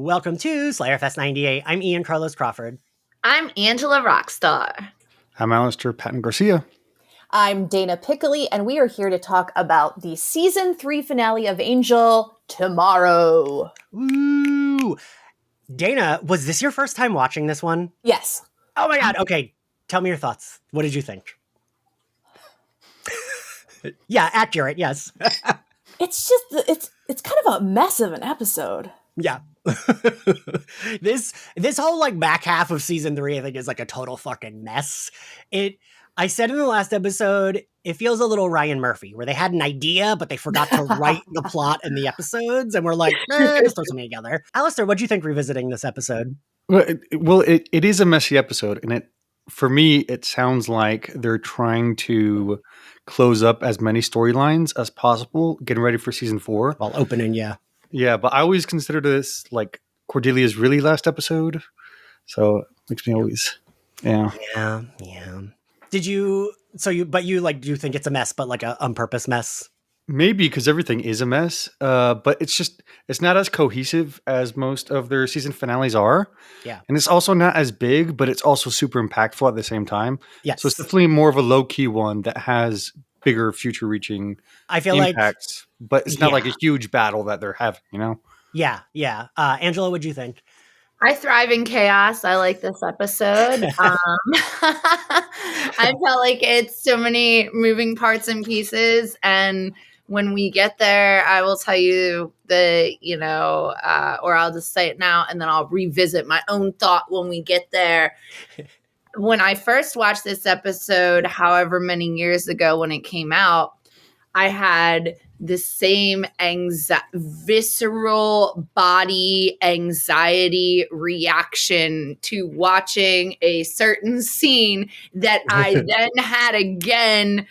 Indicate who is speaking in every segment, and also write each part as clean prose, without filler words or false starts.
Speaker 1: Welcome to Slayerfest 98. I'm Ian Carlos Crawford.
Speaker 2: I'm Angela Rockstar.
Speaker 3: I'm Alastair Patton Garcia.
Speaker 4: I'm Dana Piccoli, and we are here to talk about the season 3 finale of Angel tomorrow.
Speaker 1: Woo! Dana, was this your first time watching this one?
Speaker 4: Yes.
Speaker 1: Oh my god, okay. Tell me your thoughts. What did you think? Yeah, accurate, yes.
Speaker 4: It's just, it's kind of a mess of an episode.
Speaker 1: Yeah. This whole like back half of season 3 I think is like a total fucking mess. I said in the last episode it feels a little Ryan Murphy where they had an idea but they forgot to write the plot in the episodes and we're like just throw something together. Alastair, what'd you think revisiting this episode?
Speaker 3: Well, it is a messy episode, and for me it sounds like they're trying to close up as many storylines as possible, getting ready for season 4
Speaker 1: While opening, yeah.
Speaker 3: Yeah, but I always consider this like Cordelia's really last episode. So it makes me always, yeah.
Speaker 1: Did you, but you like, do you think it's a mess, but like a on purpose mess?
Speaker 3: Maybe because everything is a mess, but it's not as cohesive as most of their season finales are.
Speaker 1: Yeah.
Speaker 3: And it's also not as big, but it's also super impactful at the same time.
Speaker 1: Yes.
Speaker 3: So it's definitely more of a low-key one that has bigger future-reaching impacts, but it's not like a huge battle that they're having, you know?
Speaker 1: Yeah. Angela, what'd you think?
Speaker 2: I thrive in chaos. I like this episode. I felt like it's so many moving parts and pieces. And when we get there, I will tell you or I'll just say it now and then I'll revisit my own thought when we get there. When I first watched this episode, however many years ago when it came out, I had the same visceral body anxiety reaction to watching a certain scene that I then had again.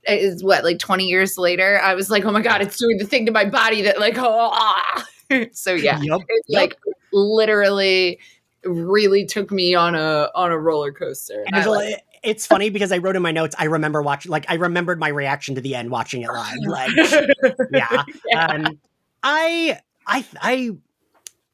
Speaker 2: Is what, like 20 years later? I was like, oh my God, it's doing the thing to my body that like, So yeah, like literally really took me on a roller coaster.
Speaker 1: Angela, it's funny because I wrote in my notes, I remember watching, like I remembered my reaction to the end watching it live. Like, yeah.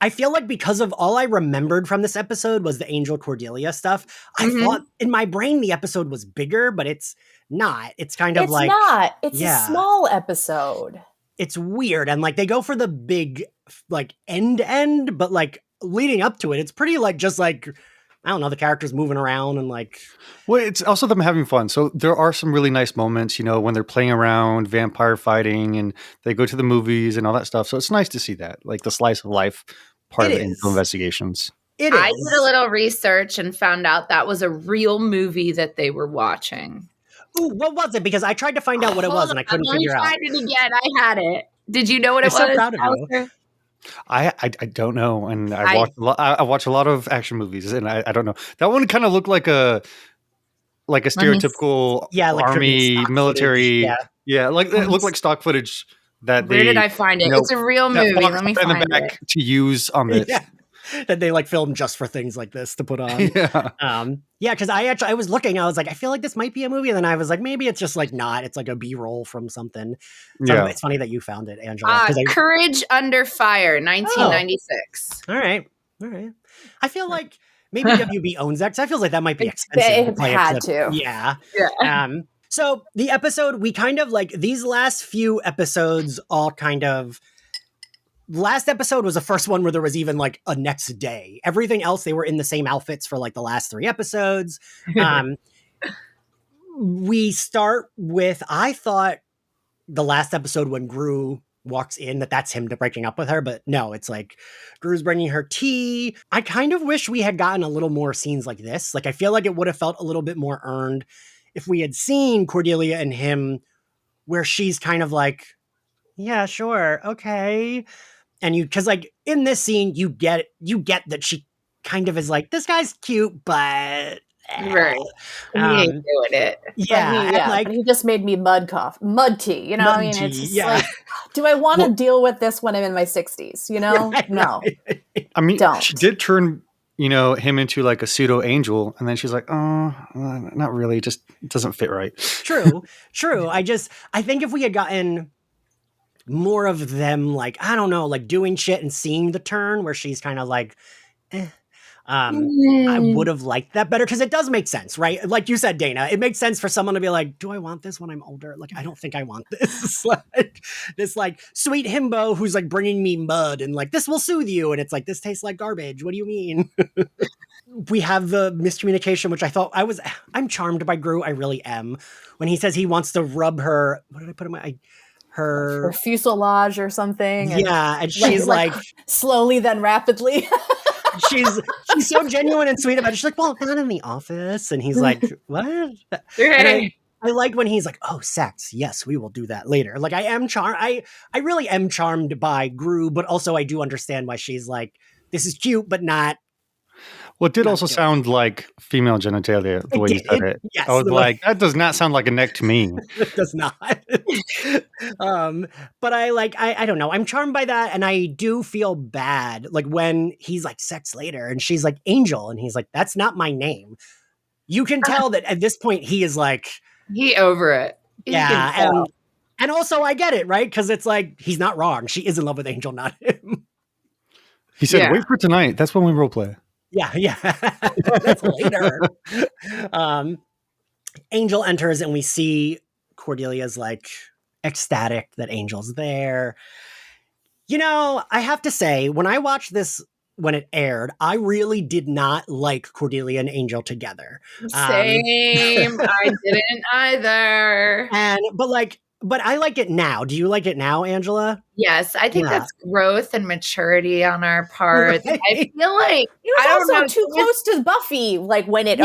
Speaker 1: I feel like because of all I remembered from this episode was the Angel Cordelia stuff, I thought in my brain the episode was bigger, but it's not. It's kind of
Speaker 4: it's
Speaker 1: like...
Speaker 4: not. It's a small episode.
Speaker 1: It's weird. And like they go for the big like end, but like leading up to it, it's pretty like just like... I don't know, the characters moving around and like...
Speaker 3: Well, it's also them having fun. So there are some really nice moments, you know, when they're playing around, vampire fighting, and they go to the movies and all that stuff. So it's nice to see that, like the slice of life part of the Angel investigations.
Speaker 1: It is.
Speaker 2: I did a little research and found out that was a real movie that they were watching.
Speaker 1: Ooh, what was it? Because I tried to find out what it was and I couldn't figure out.
Speaker 2: Let me find it again. I had it. Did you know what it was?
Speaker 1: I'm so proud of you.
Speaker 3: I don't know, and I watch a lot of action movies, and I don't know. That one kind of looked like a stereotypical army military. Yeah, like it looked like stock footage that
Speaker 2: Where did I find it? It's a real movie. Let me find it.
Speaker 3: To use on this.
Speaker 1: Yeah. That they like film just for things like this to put on. Because I was looking, I was like, I feel like this might be a movie, and then I was like, maybe it's just like not. It's like a B-roll from something. So it's funny that you found it, Angela.
Speaker 2: Courage Under Fire, 1996.
Speaker 1: All right. I feel like maybe WB owns that because I feel like that might be expensive.
Speaker 4: They had to.
Speaker 1: Yeah. So the episode, we kind of like these last few episodes all kind of. Last episode was the first one where there was even like a next day. Everything else, they were in the same outfits for like the last 3 episodes. We start with, I thought the last episode when Gru walks in, that's him breaking up with her, but no, it's like Gru's bringing her tea. I kind of wish we had gotten a little more scenes like this. Like, I feel like it would have felt a little bit more earned if we had seen Cordelia and him where she's kind of like, yeah, sure. Okay. And because like in this scene, you get that she kind of is like, this guy's cute, but
Speaker 2: right. He ain't doing it.
Speaker 1: Yeah.
Speaker 4: But he just made me mud tea. You know, I mean, it's just like, do I want to deal with this when I'm in my 60s? You know, no.
Speaker 3: I mean,
Speaker 4: don't.
Speaker 3: She did turn, him into like a pseudo angel, and then she's like, oh, not really. It just doesn't fit right.
Speaker 1: True. I think if we had gotten more of them, like, I don't know, like doing shit and seeing the turn where she's kind of like, eh. I would have liked that better because it does make sense, right? Like you said, Dana, it makes sense for someone to be like, do I want this when I'm older? Like, I don't think I want this. Like, this like sweet himbo who's like bringing me mud and like, this will soothe you. And it's like, this tastes like garbage. What do you mean? We have the miscommunication, which I thought I'm charmed by Gru. I really am. When he says he wants to rub her, what did I put in my, her
Speaker 4: fuselage or something.
Speaker 1: Yeah. And she's like
Speaker 4: slowly, then rapidly.
Speaker 1: she's so genuine and sweet about it. She's like, well, not in the office. And he's like, what?
Speaker 2: Right.
Speaker 1: I like when he's like, oh, sex. Yes, we will do that later. Like, I am charmed. I really am charmed by Gru, but also I do understand why she's like, this is cute, but not.
Speaker 3: Well, it did also sound like female genitalia, the way you said it.
Speaker 1: Yes,
Speaker 3: I was like, that does not sound like a neck to me.
Speaker 1: It does not. But I don't know. I'm charmed by that. And I do feel bad. Like when he's like sex later and she's like Angel. And he's like, that's not my name. You can tell that at this point he is like.
Speaker 2: He over it.
Speaker 1: Yeah. And also I get it, right? Because it's like, he's not wrong. She is in love with Angel, not him.
Speaker 3: He said, wait for tonight. That's when we role play.
Speaker 1: Yeah. That's later. Angel enters and we see Cordelia's like ecstatic that Angel's there. You know, I have to say, when I watched this when it aired, I really did not like Cordelia and Angel together.
Speaker 2: Same. I didn't either.
Speaker 1: But I like it now. Do you like it now, Angela?
Speaker 2: Yes, I think that's growth and maturity on our part. Right. I feel like
Speaker 4: it was also too close to Buffy, like when it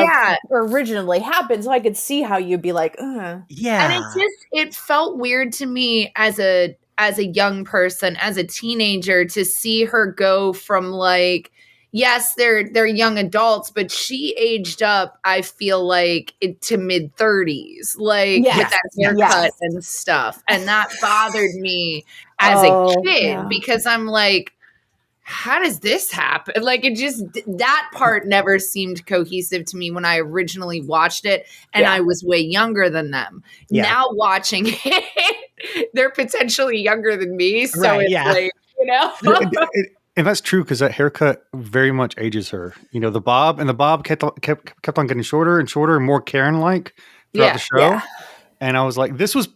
Speaker 4: originally happened. So I could see how you'd be like, ugh.
Speaker 1: Yeah.
Speaker 2: And it felt weird to me as a young person, as a teenager, to see her go from like, yes, they're young adults, but she aged up, I feel like, to mid 30s, like with that haircut and stuff. And that bothered me as a kid because I'm like, how does this happen? Like, it just, that part never seemed cohesive to me when I originally watched it, and I was way younger than them. Now watching it, they're potentially younger than me, so it's like, you know?
Speaker 3: And that's true because that haircut very much ages her. You know, the bob kept on getting shorter and shorter and more Karen-like throughout the show. Yeah. And I was like, this is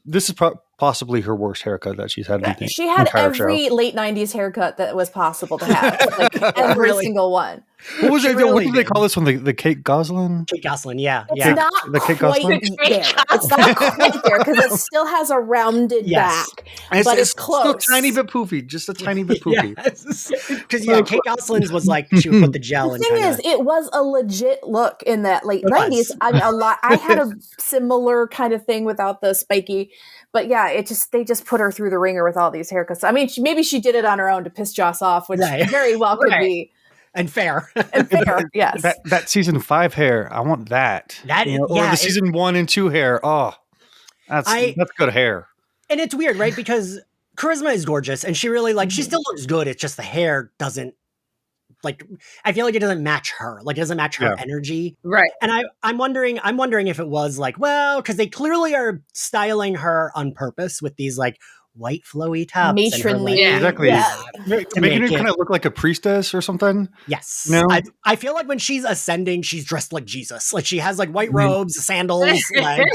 Speaker 3: possibly her worst haircut that she's had.
Speaker 4: She had every late 90s haircut that was possible to have. Like every single one.
Speaker 3: What was it? What did they call this one? The Kate Goslin?
Speaker 1: Kate Goslin, yeah.
Speaker 4: It's not
Speaker 3: the Kate
Speaker 4: quite
Speaker 3: Goslin?
Speaker 4: there. It's not quite there because it still has a rounded back. But it's close.
Speaker 3: Still a tiny bit poofy. Just a tiny bit poofy.
Speaker 1: Because Kate Goslin's was like, she would put the gel in.
Speaker 4: The thing is, it was a legit look in that late 90s. I had a similar kind of thing without the spiky. But yeah, they just put her through the ringer with all these haircuts. I mean, maybe she did it on her own to piss Joss off, which very well could be.
Speaker 1: And fair.
Speaker 4: Yes.
Speaker 3: That season 5 hair, I want that. Or the season 1 and 2 hair. Oh, that's good hair.
Speaker 1: And it's weird, right? Because Charisma is gorgeous, and she really she still looks good. It's just the hair doesn't. Like, I feel like it doesn't match her. Like, it doesn't match her energy.
Speaker 2: Right.
Speaker 1: And I'm wondering if it was like, well, because they clearly are styling her on purpose with these like white flowy tops.
Speaker 4: Matronly.
Speaker 3: Exactly. Yeah. Making her kind of look like a priestess or something.
Speaker 1: Yes.
Speaker 3: You know?
Speaker 1: I feel like when she's ascending, she's dressed like Jesus. Like, she has like white robes, sandals, like.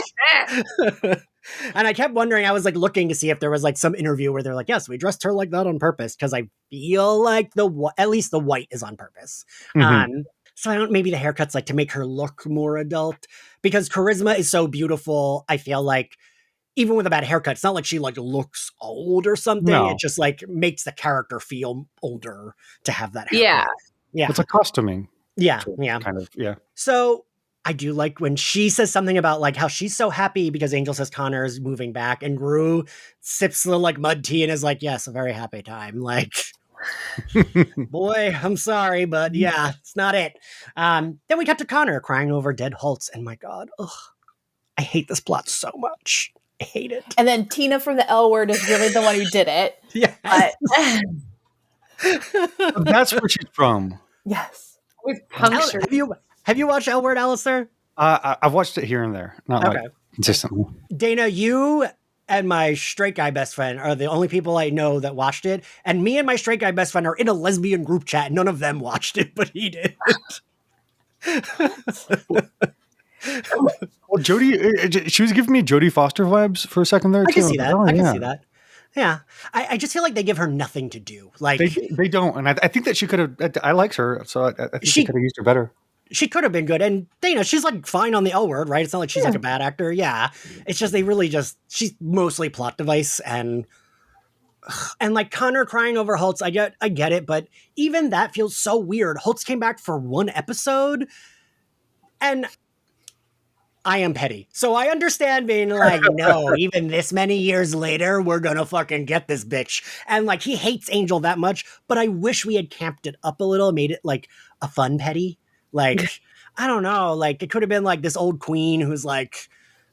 Speaker 1: And I kept wondering, I was like looking to see if there was like some interview where they're like, yes, we dressed her like that on purpose. Cause I feel like at least the white is on purpose. Mm-hmm. So maybe the haircut's like to make her look more adult, because Charisma is so beautiful. I feel like even with a bad haircut, it's not like she like looks old or something. No. It just like makes the character feel older to have that haircut. Yeah.
Speaker 3: It's a costuming.
Speaker 1: Yeah.
Speaker 3: Kind of, yeah.
Speaker 1: So I do like when she says something about like how she's so happy because Angel says Connor is moving back, and Gru sips the like mud tea and is like, yes, a very happy time. Like, boy, I'm sorry, but yeah, it's not it. Then we cut to Connor crying over dead Holtz, and my God, I hate this plot so much. I hate it.
Speaker 4: And then Tina from the L Word is really the one who did it.
Speaker 1: Yeah.
Speaker 3: That's where she's from.
Speaker 4: Yes.
Speaker 2: With puncture.
Speaker 1: Have you watched L Word, Alastair?
Speaker 3: I've watched it here and there, not like consistently.
Speaker 1: Dana, you and my straight guy best friend are the only people I know that watched it. And me and my straight guy best friend are in a lesbian group chat. None of them watched it, but he did.
Speaker 3: Well, Jodie, she was giving me Jodie Foster vibes for a second there.
Speaker 1: I
Speaker 3: too.
Speaker 1: can see that.
Speaker 3: Oh,
Speaker 1: I can
Speaker 3: yeah.
Speaker 1: see that. Yeah. I just feel like they give her nothing to do. Like
Speaker 3: they don't. And I think that she could have, I liked her. So I think she could have used her better.
Speaker 1: She could have been good. And, you know, she's like fine on the L Word, right? It's not like she's like a bad actor. Yeah. It's just, they really just, she's mostly plot device and like Connor crying over Holtz. I get it. But even that feels so weird. Holtz came back for one episode and I am petty. So I understand being like, no, even this many years later, we're gonna fucking get this bitch. And like, he hates Angel that much, but I wish we had camped it up a little, made it like a fun petty. Like, I don't know, like it could have been like this old queen who's like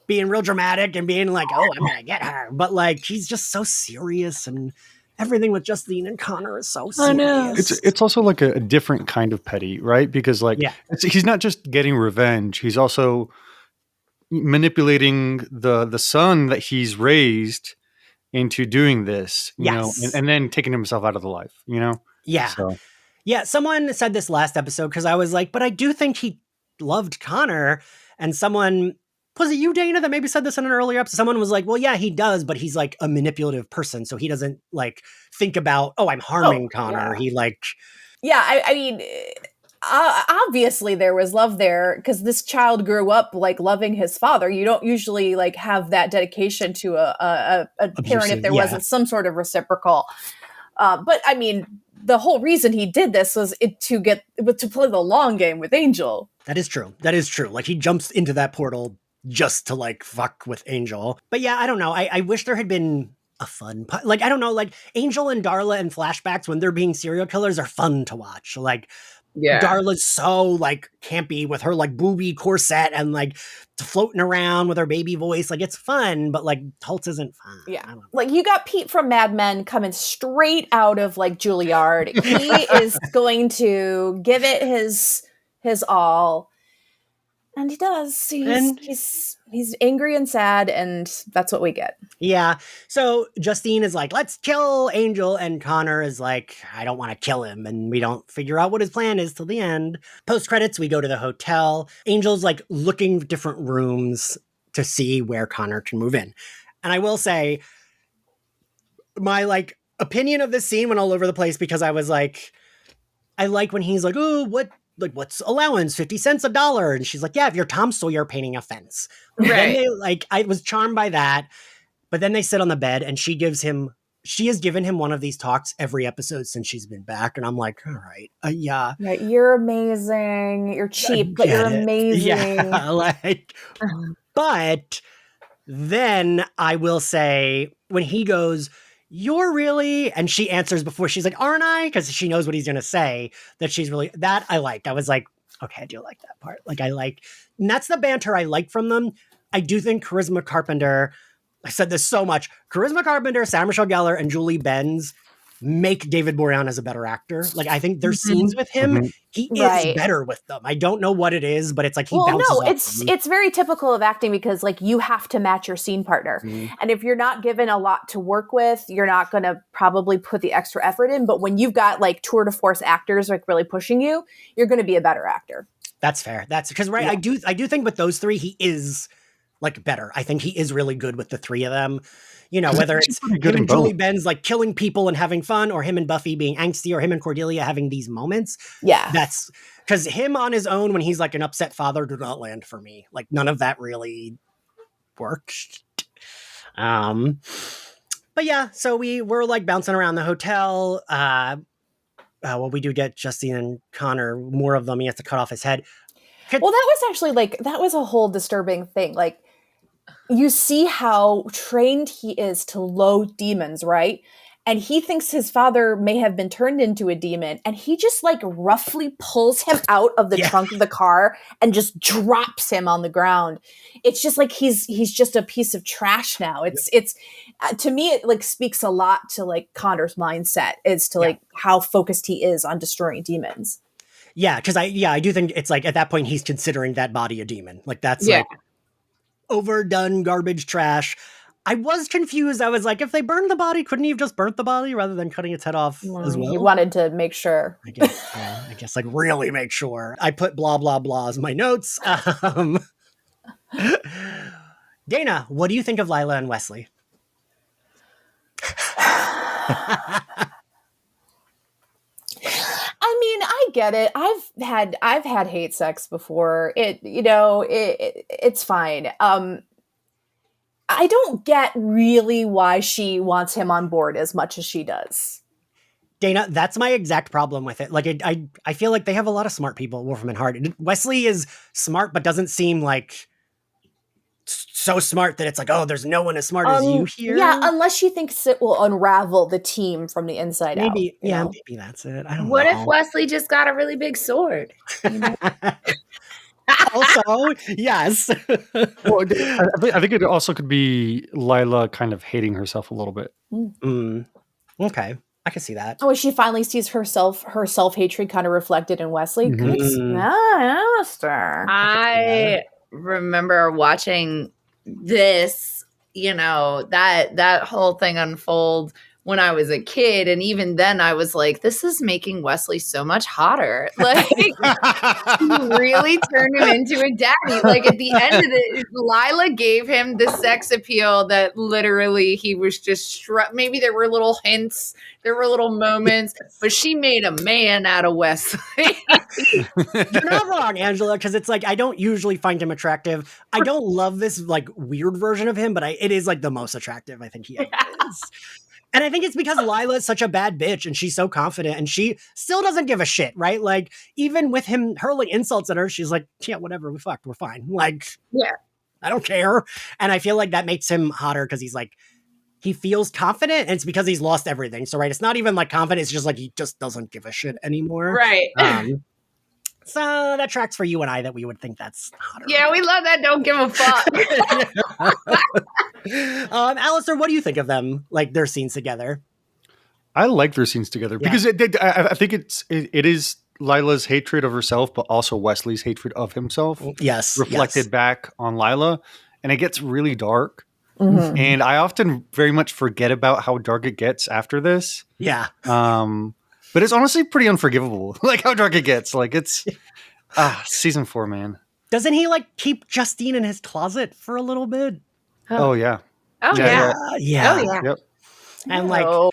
Speaker 1: being real dramatic and being like, oh, I'm gonna get her. But like, he's just so serious and everything with Justine and Connor is so serious.
Speaker 3: It's also like a different kind of petty, right? Because like, he's not just getting revenge. He's also manipulating the son that he's raised into doing this, you know, and then taking himself out of the life, you know?
Speaker 1: Yeah. So. Yeah. Someone said this last episode because I was like, but I do think he loved Connor. And someone, was it you, Dana, that maybe said this in an earlier episode? Someone was like, well, yeah, he does, but he's like a manipulative person. So he doesn't like think about, oh, I'm harming Connor.
Speaker 4: Yeah.
Speaker 1: He like.
Speaker 4: Yeah. I mean, obviously there was love there because this child grew up like loving his father. You don't usually like have that dedication to a parent if there wasn't some sort of reciprocal. But I mean, the whole reason he did this was to play the long game with Angel.
Speaker 1: That is true. Like he jumps into that portal just to like fuck with Angel. But yeah, I don't know. I wish there had been a fun, like, I don't know, like Angel and Darla in flashbacks when they're being serial killers are fun to watch. Like, Darla's so like campy with her like booby corset and like floating around with her baby voice. Like it's fun, but like Holtz isn't fun.
Speaker 4: Yeah. Like you got Pete from Mad Men coming straight out of like Juilliard. He is going to give it his all. And he does. He's angry and sad, and that's what we get.
Speaker 1: Yeah. So Justine is like, let's kill Angel. And Connor is like, I don't want to kill him. And we don't figure out what his plan is till the end. Post credits, we go to the hotel. Angel's like looking different rooms to see where Connor can move in. And I will say, my like opinion of this scene went all over the place because I was like, I like when he's like, oh, what's allowance? 50 cents a dollar. And she's like, yeah, if you're Tom Sawyer painting a fence. Right. Then I was charmed by that. But then they sit on the bed and she has given him one of these talks every episode since she's been back. And I'm like, all right. Yeah.
Speaker 4: You're amazing. You're cheap, but you're amazing.
Speaker 1: Yeah. But then I will say when he goes, you're really, and she answers before she's like, aren't I? Because she knows what he's going to say, that she's really, that I liked. I was like, okay, I do like that part. Like and that's the banter I like from them. I do think Charisma Carpenter, I said this so much, Charisma Carpenter, Sarah Michelle Gellar, and Julie Benz make David Boreanaz a better actor. Like I think their scenes with him, he is better with them. I don't know what it is, but it's like he bounces off
Speaker 4: it's very typical of acting because like you have to match your scene partner. And if you're not given a lot to work with, you're not going to probably put the extra effort in. But when you've got like tour de force actors like really pushing you, you're going to be a better actor.
Speaker 1: That's fair. That's because I do think with those three, he is like better. I think he is really good with the three of them. You know, whether it's him and Julie Benz like killing people and having fun, or him and Buffy being angsty, or him and Cordelia having these moments.
Speaker 4: Yeah.
Speaker 1: That's because him on his own when he's like an upset father did not land for me. Like none of that really worked. But yeah, so we're like bouncing around the hotel. Well, we do get Justine and Connor, more of them. He has to cut off his head.
Speaker 4: Well, that was actually like, that was a whole disturbing thing. Like, you see how trained he is to load demons, right? And he thinks his father may have been turned into a demon. And he just like roughly pulls him out of the trunk of the car and just drops him on the ground. It's just like he's just a piece of trash now. It's to me, it like speaks a lot to like Connor's mindset as to like how focused he is on destroying demons.
Speaker 1: Yeah, because I do think it's like at that point he's considering that body a demon. Like that's like overdone garbage trash. I was confused. I was like, if they burned the body, couldn't he have just burnt the body rather than cutting its head off as well?
Speaker 4: He wanted to make sure.
Speaker 1: I guess like really make sure. I put blah, blah, blah as my notes. Dana, what do you think of Lila and Wesley?
Speaker 4: I mean, I get it. I've had hate sex before. It's fine. I don't get really why she wants him on board as much as she does.
Speaker 1: Dana, that's my exact problem with it. Like, I feel like they have a lot of smart people, Wolfram and Hart. Wesley is smart, but doesn't seem like so smart that it's like, oh, there's no one as smart as you here.
Speaker 4: Yeah, unless she thinks it will unravel the team from the inside out.
Speaker 1: Maybe that's it. I don't know.
Speaker 2: What if Wesley just got a really big sword? You know?
Speaker 1: Also, yes.
Speaker 3: Well, I think it also could be Lila kind of hating herself a little bit.
Speaker 1: Okay, I can see that.
Speaker 4: Oh, she finally sees her self-hatred kind of reflected in Wesley. Good Alastair.
Speaker 2: I remember watching this, that whole thing unfold when I was a kid. And even then I was like, this is making Wesley so much hotter. Like, he really turned him into a daddy. Like, at the end of it, Lila gave him the sex appeal that literally he was just maybe there were little hints, there were little moments, but she made a man out of Wesley.
Speaker 1: You're not wrong, Angela, because it's like, I don't usually find him attractive. I don't love this like weird version of him, but it is like the most attractive I think he ever is. And I think it's because Lila is such a bad bitch and she's so confident and she still doesn't give a shit, right? Like, even with him hurling insults at her, she's like, yeah, whatever, we fucked, we're fine. Like, yeah, I don't care. And I feel like that makes him hotter because he's like, he feels confident and it's because he's lost everything. So, right, it's not even like confident, it's just like he just doesn't give a shit anymore.
Speaker 2: Right.
Speaker 1: So that tracks for you and I that we would think that's hotter.
Speaker 2: Yeah, we love that. Don't give a fuck.
Speaker 1: Alastair, what do you think of them, like their scenes together?
Speaker 3: I like their scenes together because I think it is Lila's hatred of herself, but also Wesley's hatred of himself.
Speaker 1: Yes.
Speaker 3: Reflected back on Lila. And it gets really dark. Mm-hmm. And I often very much forget about how dark it gets after this.
Speaker 1: Yeah.
Speaker 3: But it's honestly pretty unforgivable, like how dark it gets. Like it's season 4, man.
Speaker 1: Doesn't he like keep Justine in his closet for a little bit?
Speaker 3: Oh yeah.
Speaker 2: Oh yeah.
Speaker 1: Yeah.
Speaker 2: Oh yeah.
Speaker 3: Yep.
Speaker 1: And like,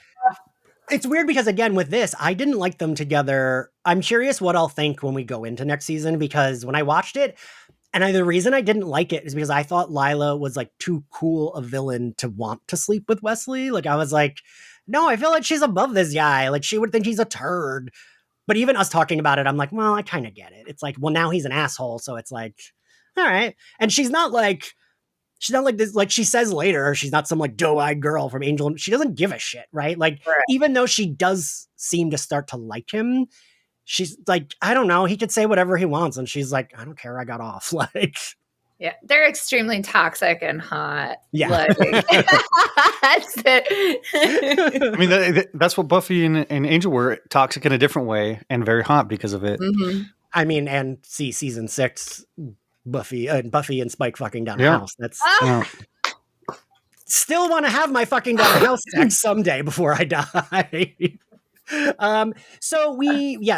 Speaker 1: it's weird because again, with this, I didn't like them together. I'm curious what I'll think when we go into next season, because when I watched it, and the reason I didn't like it is because I thought Lila was like too cool a villain to want to sleep with Wesley. Like I was like, no, I feel like she's above this guy. Like she would think he's a turd. But even us talking about it, I'm like, well, I kind of get it. It's like, well, now he's an asshole. So it's like, all right. And she's not like this, like she says later, she's not some like doe-eyed girl from Angel. She doesn't give a shit, right? Like, even though she does seem to start to like him, she's like, I don't know, he could say whatever he wants. And she's like, I don't care, I got off. Like,
Speaker 2: yeah, they're extremely toxic and hot.
Speaker 1: Yeah.
Speaker 2: Like, that's it.
Speaker 3: I mean, that's what Buffy and Angel were, toxic in a different way and very hot because of it.
Speaker 2: Mm-hmm.
Speaker 1: I mean, and see season 6, Buffy and Spike fucking down a house. That's still want to have my fucking down a house sex someday before I die. So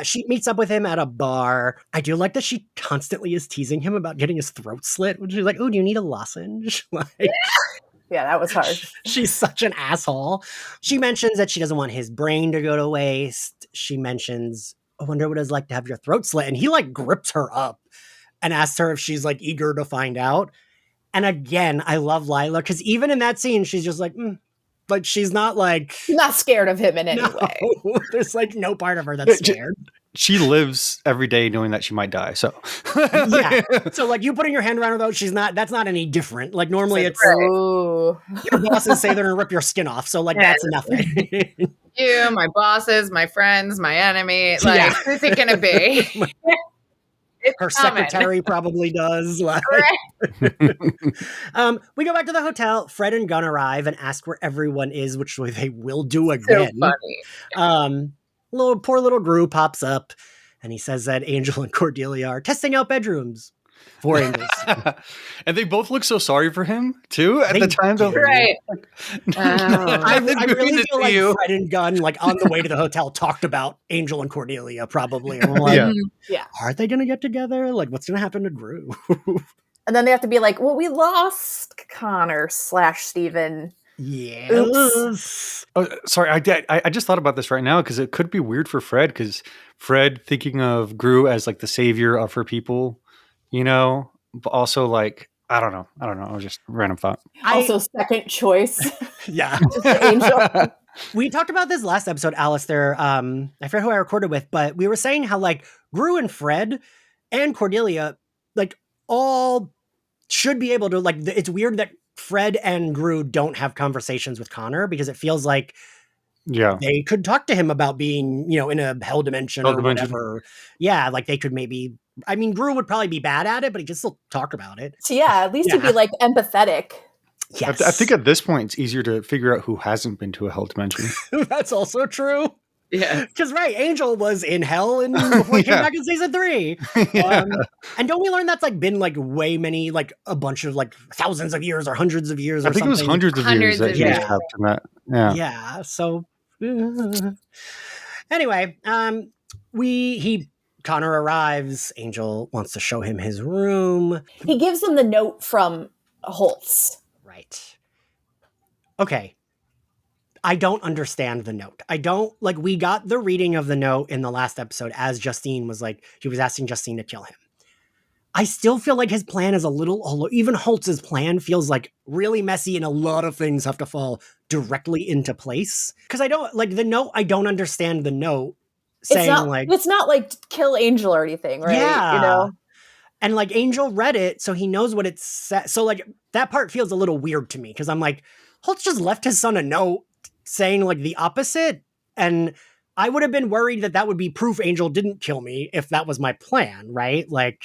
Speaker 1: she meets up with him at a bar. I do like that she constantly is teasing him about getting his throat slit, which is like, oh, do you need a lozenge? Like,
Speaker 4: yeah, that was hard.
Speaker 1: She's such an asshole. She mentions that she doesn't want his brain to go to waste. She mentions, I wonder what it's like to have your throat slit. And he like grips her up and asks her if she's like eager to find out. And again, I love Lila because even in that scene, she's just like, but she's not like...
Speaker 4: not scared of him in any way.
Speaker 1: There's like no part of her that's scared.
Speaker 3: She lives every day knowing that she might die, so...
Speaker 1: Yeah. So like you putting your hand around her though, that's not any different. Like normally it's... Your bosses say they're going to rip your skin off, so like that's nothing.
Speaker 2: You, my bosses, my friends, my enemy. Like, who's it going to be?
Speaker 1: Her secretary probably does. Like. We go back to the hotel. Fred and Gunn arrive and ask where everyone is, which they will do again.
Speaker 2: So funny.
Speaker 1: Poor little Gru pops up and he says that Angel and Cordelia are testing out bedrooms. for Angel's.
Speaker 3: And they both look so sorry for him too at the time.
Speaker 2: Right.
Speaker 1: I really feel like Fred and Gunn, like on the way to the hotel, talked about Angel and Cordelia probably. And like, are they going to get together? Like, what's going to happen to Gru?
Speaker 4: And then they have to be like, well, we lost Connor / Steven.
Speaker 1: Yes.
Speaker 4: Oops.
Speaker 3: Oh, sorry, I just thought about this right now because it could be weird for Fred, because Fred thinking of Gru as like the savior of her people, you know, but also like I don't know. It was just a random thought.
Speaker 4: Also, second choice.
Speaker 1: Yeah.
Speaker 4: Angel.
Speaker 1: We talked about this last episode, Alastair. I forget who I recorded with, but we were saying how like Gru and Fred and Cordelia, like all should be able to like. It's weird that Fred and Gru don't have conversations with Connor because it feels like they could talk to him about being, you know, in a hell dimension or whatever. Yeah, like they could maybe. I mean, Gru would probably be bad at it, but he could still talk about it.
Speaker 4: So yeah, at least he'd be like empathetic.
Speaker 3: Yes. I think at this point it's easier to figure out who hasn't been to a hell dimension.
Speaker 1: That's also true.
Speaker 2: Yeah.
Speaker 1: Because, right, Angel was in hell and before he came back in season 3. And don't we learn that's like been like way many, like a bunch of like thousands of years or hundreds of years or something?
Speaker 3: I think it was hundreds of years that he was trapped in that. Yeah.
Speaker 1: Yeah. So, anyway, Connor arrives. Angel wants to show him his room.
Speaker 4: He gives him the note from Holtz.
Speaker 1: Right. Okay. I don't understand the note. We got the reading of the note in the last episode as Justine was like, he was asking Justine to kill him. I still feel like his plan is even Holtz's plan feels like really messy and a lot of things have to fall directly into place. Because I don't, like the note, I don't understand the note saying
Speaker 4: it's not like kill Angel or anything, right?
Speaker 1: Yeah.
Speaker 4: You know?
Speaker 1: And like Angel read it, so he knows what it said. So like that part feels a little weird to me because I'm like, Holtz just left his son a note saying like the opposite. And I would have been worried that would be proof Angel didn't kill me if that was my plan, right? Like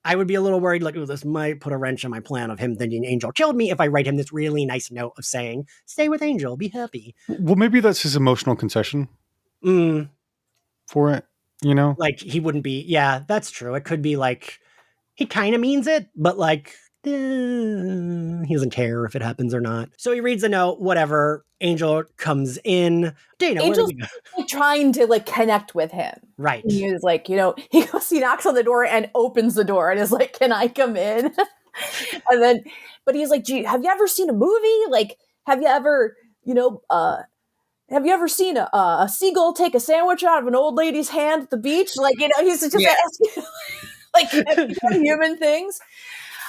Speaker 1: I would be a little worried like, oh, this might put a wrench in my plan of him thinking Angel killed me if I write him this really nice note of saying, stay with Angel, be happy.
Speaker 3: Well, maybe that's his emotional concession for it, you know?
Speaker 1: Like he wouldn't be, yeah, that's true. It could be like, he kind of means it, but like, he doesn't care if it happens or not. So he reads the note, whatever. Angel comes in. Dana,
Speaker 4: Angel's like trying to like connect with him.
Speaker 1: Right.
Speaker 4: And he was like, you know, he knocks on the door and opens the door and is like, can I come in? And then, but he's like, gee, have you ever seen a movie? Like, have you ever, you know, have you ever seen a seagull take a sandwich out of an old lady's hand at the beach? Like, you know, he's just asking like human things.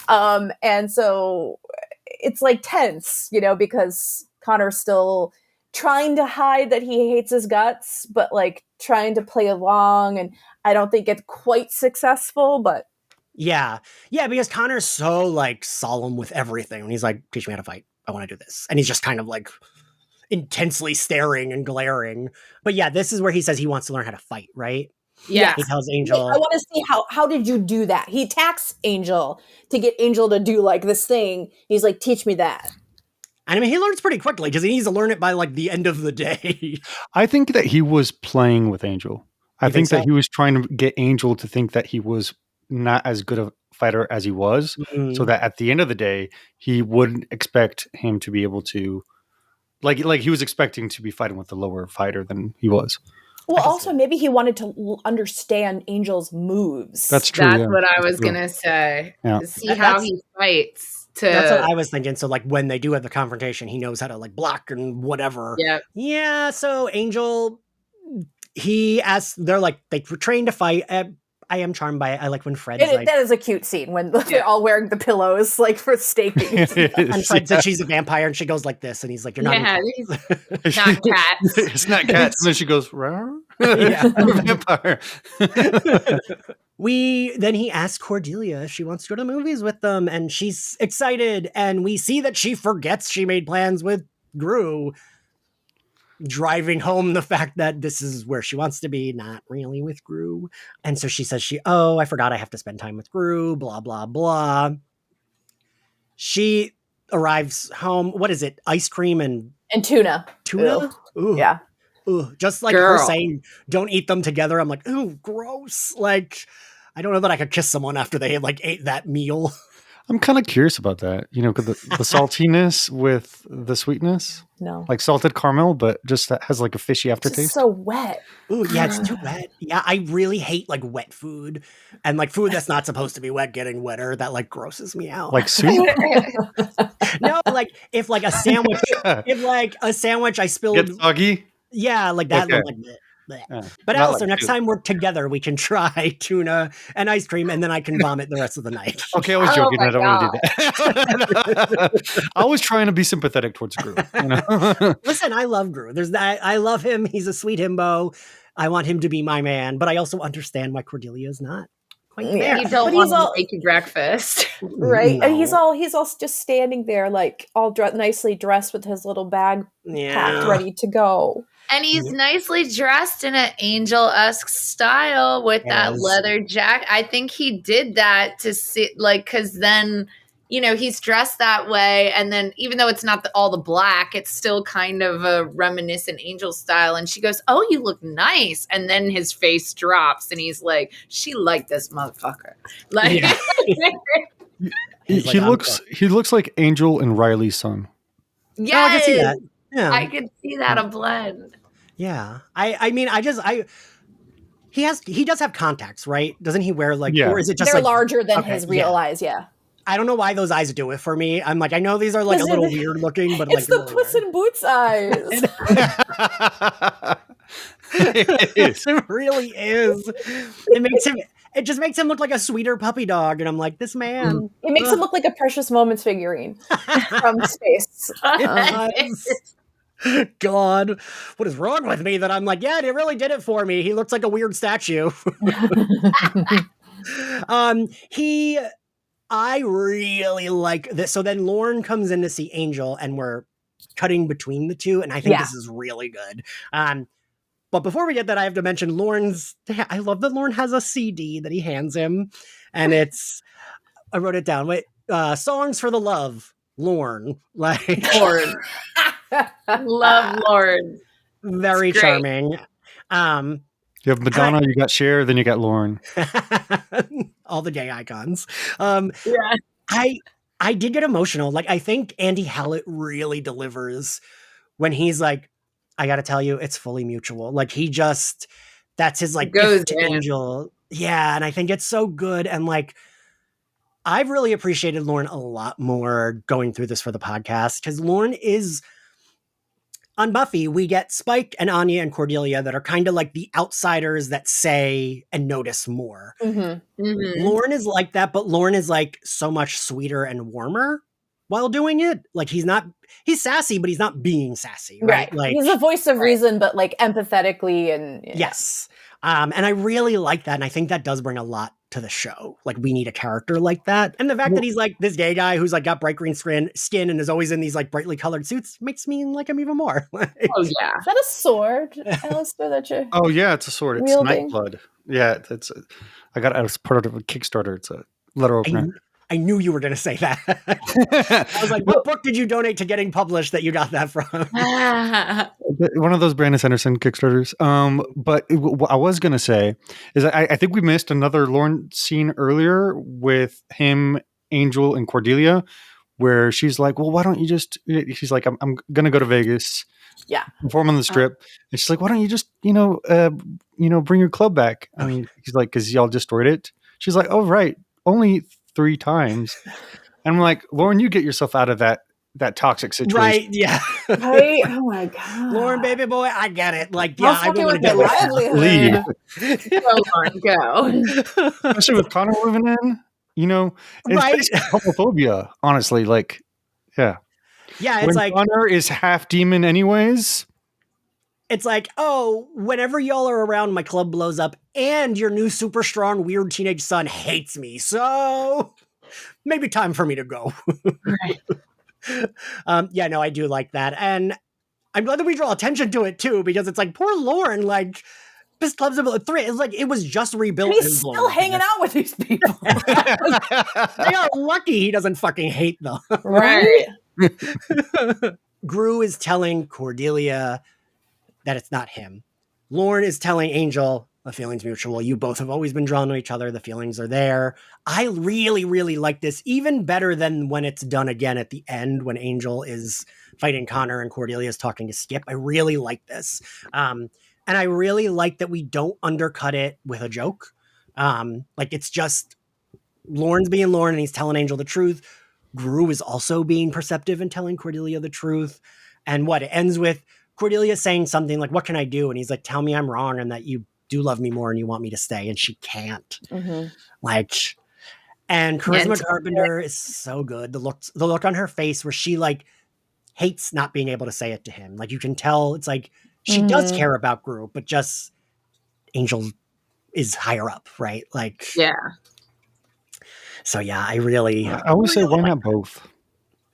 Speaker 4: And so it's like tense, you know, because Connor's still trying to hide that he hates his guts, but like trying to play along. And I don't think it's quite successful, but.
Speaker 1: Yeah. Yeah. Because Connor's so like solemn with everything. And he's like, teach me how to fight. I want to do this. And he's just kind of like intensely staring and glaring. But yeah, this is where he says he wants to learn how to fight, right?
Speaker 2: Yeah.
Speaker 1: He tells Angel.
Speaker 4: I want to see how did you do that? He attacks Angel to get Angel to do like this thing. He's like, teach me that.
Speaker 1: And I mean, he learns pretty quickly because he needs to learn it by like the end of the day.
Speaker 3: I think that he was playing with Angel. I think that he was trying to get Angel to think that he was not as good a fighter as he was, so that at the end of the day, he wouldn't expect him to be able to, like he was expecting to be fighting with a lower fighter than he was.
Speaker 4: Well, also maybe he wanted to understand Angel's moves.
Speaker 3: That's true.
Speaker 2: That's what I was gonna say. Yeah. See how he fights.
Speaker 1: That's what I was thinking. So like when they do have the confrontation, he knows how to like block and whatever.
Speaker 2: Yeah.
Speaker 1: Yeah. So Angel, they're like, they were trained to fight. I am charmed by it. I like when Fred's like...
Speaker 4: That is a cute scene when they're all wearing the pillows, like, for staking.
Speaker 1: And Fred said she's a vampire, and she goes like this, and he's like, you're not...
Speaker 2: Yeah, it's not cats.
Speaker 3: It's not cats. And then she goes, yeah, I'm a vampire.
Speaker 1: Then he asks Cordelia if she wants to go to the movies with them, and she's excited, and we see that she forgets she made plans with Gru, driving home the fact that this is where she wants to be, not really with Gru. And so she says, I forgot I have to spend time with Gru, blah, blah, blah. She arrives home. What is it? Ice cream and
Speaker 4: tuna.
Speaker 1: Tuna?
Speaker 4: Ooh. Yeah.
Speaker 1: Ooh. Just like her saying, don't eat them together. I'm like, ooh, gross. Like, I don't know that I could kiss someone after they like ate that meal.
Speaker 3: I'm kind of curious about that. You know, the saltiness with the sweetness.
Speaker 4: No.
Speaker 3: Like salted caramel, but just that has like a fishy aftertaste.
Speaker 4: It's so wet.
Speaker 1: Ooh, yeah, it's too wet. Yeah, I really hate like wet food and like food that's not supposed to be wet getting wetter. That like grosses me out.
Speaker 3: Like soup?
Speaker 1: No, like if like a sandwich, I spilled.
Speaker 3: Get soggy?
Speaker 1: Yeah, like that.
Speaker 3: Okay.
Speaker 1: Like, bleh.
Speaker 3: Yeah,
Speaker 1: But
Speaker 3: not
Speaker 1: Alastair,
Speaker 3: like
Speaker 1: next
Speaker 3: soup.
Speaker 1: time we're together, we can try tuna and ice cream, and then I can vomit the rest of the night.
Speaker 3: Okay, I was
Speaker 2: Oh
Speaker 3: joking.
Speaker 2: my
Speaker 3: I don't want to do that. I was trying to be sympathetic towards Gru. You know?
Speaker 1: Listen, I love Gru. There's that. I love him. He's a sweet himbo. I want him to be my man, but I also understand why Cordelia is not quite there.
Speaker 2: You don't
Speaker 4: But
Speaker 2: want
Speaker 4: he's
Speaker 2: to
Speaker 4: all-
Speaker 2: make you breakfast.
Speaker 4: Right.
Speaker 1: No.
Speaker 4: And he's all just standing there, like all nicely dressed with his little bag packed, ready to go.
Speaker 2: And he's nicely dressed in an Angel-esque style with that
Speaker 1: Yes.
Speaker 2: leather jacket. I think he did that to see, like, because then, you know, he's dressed that way. And then even though it's not all the black, it's still kind of a reminiscent Angel style. And she goes, "Oh, you look nice." And then his face drops and he's like, "She liked this motherfucker." Like,
Speaker 1: Yeah. He's like,
Speaker 3: He looks like Angel and Riley's son.
Speaker 2: yes,
Speaker 1: I can see that. Yeah.
Speaker 2: I can see that a blend.
Speaker 1: Yeah. I mean, he does have contacts, right? Doesn't he wear like,
Speaker 3: Yeah.
Speaker 1: or is it just
Speaker 4: They're
Speaker 1: like,
Speaker 4: larger than
Speaker 1: okay,
Speaker 4: his real
Speaker 1: yeah.
Speaker 4: eyes, yeah.
Speaker 1: I don't know why those eyes do it for me. I'm like, I know these are like a
Speaker 4: Listen,
Speaker 1: little weird looking, but
Speaker 4: It's
Speaker 1: like
Speaker 4: the Puss in Boots eyes.
Speaker 1: it really is. It just makes him look like a sweeter puppy dog. And I'm like, this man.
Speaker 4: It makes him look like a Precious Moments figurine from space.
Speaker 1: God, what is wrong with me that I'm like, yeah, it really did it for me. He looks like a weird statue. I really like this. So then Lorne comes in to see Angel and we're cutting between the two. And I think this is really good. But before we get that, I have to mention I love that Lorne has a CD that he hands him. And I wrote it down. Wait, Songs for the Love, Lorne. Like,
Speaker 2: Lord. Love Lord.
Speaker 1: very charming.
Speaker 3: You have Madonna, you got Cher, then you got Lorne.
Speaker 1: All the gay icons.
Speaker 2: Yeah.
Speaker 1: I did get emotional. Like, I think Andy Hallett really delivers when he's like, I gotta tell you, it's fully mutual. Like, that's his like
Speaker 2: Goes
Speaker 1: gift to
Speaker 2: in.
Speaker 1: Angel. Yeah, and I think it's so good. And like, I've really appreciated Lorne a lot more going through this for the podcast, because Lorne is, on Buffy, we get Spike and Anya and Cordelia that are kind of like the outsiders that say and notice more.
Speaker 4: Mm-hmm.
Speaker 2: Mm-hmm.
Speaker 1: Lorne is like that, but Lorne is like so much sweeter and warmer while doing it. Like, he's sassy, but he's not being sassy, right? Like,
Speaker 4: he's a voice of reason, but like empathetically and
Speaker 1: yes. And I really like that. And I think that does bring a lot to the show. Like, we need a character like that. And the fact that he's like this gay guy who's like got bright green skin and is always in these like brightly colored suits makes me like him even more.
Speaker 2: Oh yeah.
Speaker 4: Is that a sword, Alastair, that you
Speaker 3: Oh yeah, it's a sword. It's
Speaker 4: wielding?
Speaker 3: Nightblood. Yeah, I got it as part of a Kickstarter. It's a letter opener.
Speaker 1: I knew you were going to say that. I was like, what book did you donate to getting published that you got that from?
Speaker 3: One of those Brandon Sanderson Kickstarters. But what I was going to say is I think we missed another Lorne scene earlier with him, Angel, and Cordelia, where she's like, well, why don't you just, she's like, I'm going to go to Vegas.
Speaker 4: Yeah.
Speaker 3: Perform on the Strip. And she's like, why don't you just, bring your club back? And he's like, because y'all destroyed it. She's like, oh, right. Only 3 times. And I'm like, Lorne, you get yourself out of that toxic situation.
Speaker 1: Right, yeah.
Speaker 4: Right? Oh my god.
Speaker 1: Lorne, baby boy, I get it. Like, yeah, I
Speaker 4: fucking
Speaker 1: want
Speaker 4: with
Speaker 1: to
Speaker 4: my
Speaker 1: get
Speaker 4: livelihood.
Speaker 3: Leave.
Speaker 2: Go, Lord, go.
Speaker 3: Especially with Connor living in, it's
Speaker 1: Right.
Speaker 3: basically homophobia, honestly. Like, yeah.
Speaker 1: Yeah, it's
Speaker 3: When
Speaker 1: like,
Speaker 3: Connor is half demon anyways.
Speaker 1: it's like, oh, whenever y'all are around, my club blows up, and your new super strong, weird teenage son hates me. So maybe time for me to go.
Speaker 2: Right.
Speaker 1: Yeah, no, I do like that. And I'm glad that we draw attention to it too, because it's like, poor Lorne, like, this club's about 3. It's like, it was just rebuilt.
Speaker 4: And he's still hanging out with these people.
Speaker 1: They are lucky he doesn't fucking hate them.
Speaker 4: Right?
Speaker 1: Gru is telling Cordelia that it's not him. Lorne is telling Angel The feeling's mutual. You both have always been drawn to each other. The feelings are there. I really, really like this, even better than when it's done again at the end when Angel is fighting Connor and Cordelia is talking to Skip. I really like this. And I really like that we don't undercut it with a joke. Like it's just Lorne's being Lorne and he's telling Angel the truth. Gru is also being perceptive and telling Cordelia the truth. And what it ends with Cordelia saying something like, what can I do? And he's like, tell me I'm wrong and that you do love me more and you want me to stay. And she can't. Like, and Charisma Carpenter is so good. The look on her face where she like hates not being able to say it to him. Like you can tell it's like, she does care about Gru, but just Angel is higher up, right? Like,
Speaker 2: yeah.
Speaker 1: So yeah, I really.
Speaker 3: I would say why not both?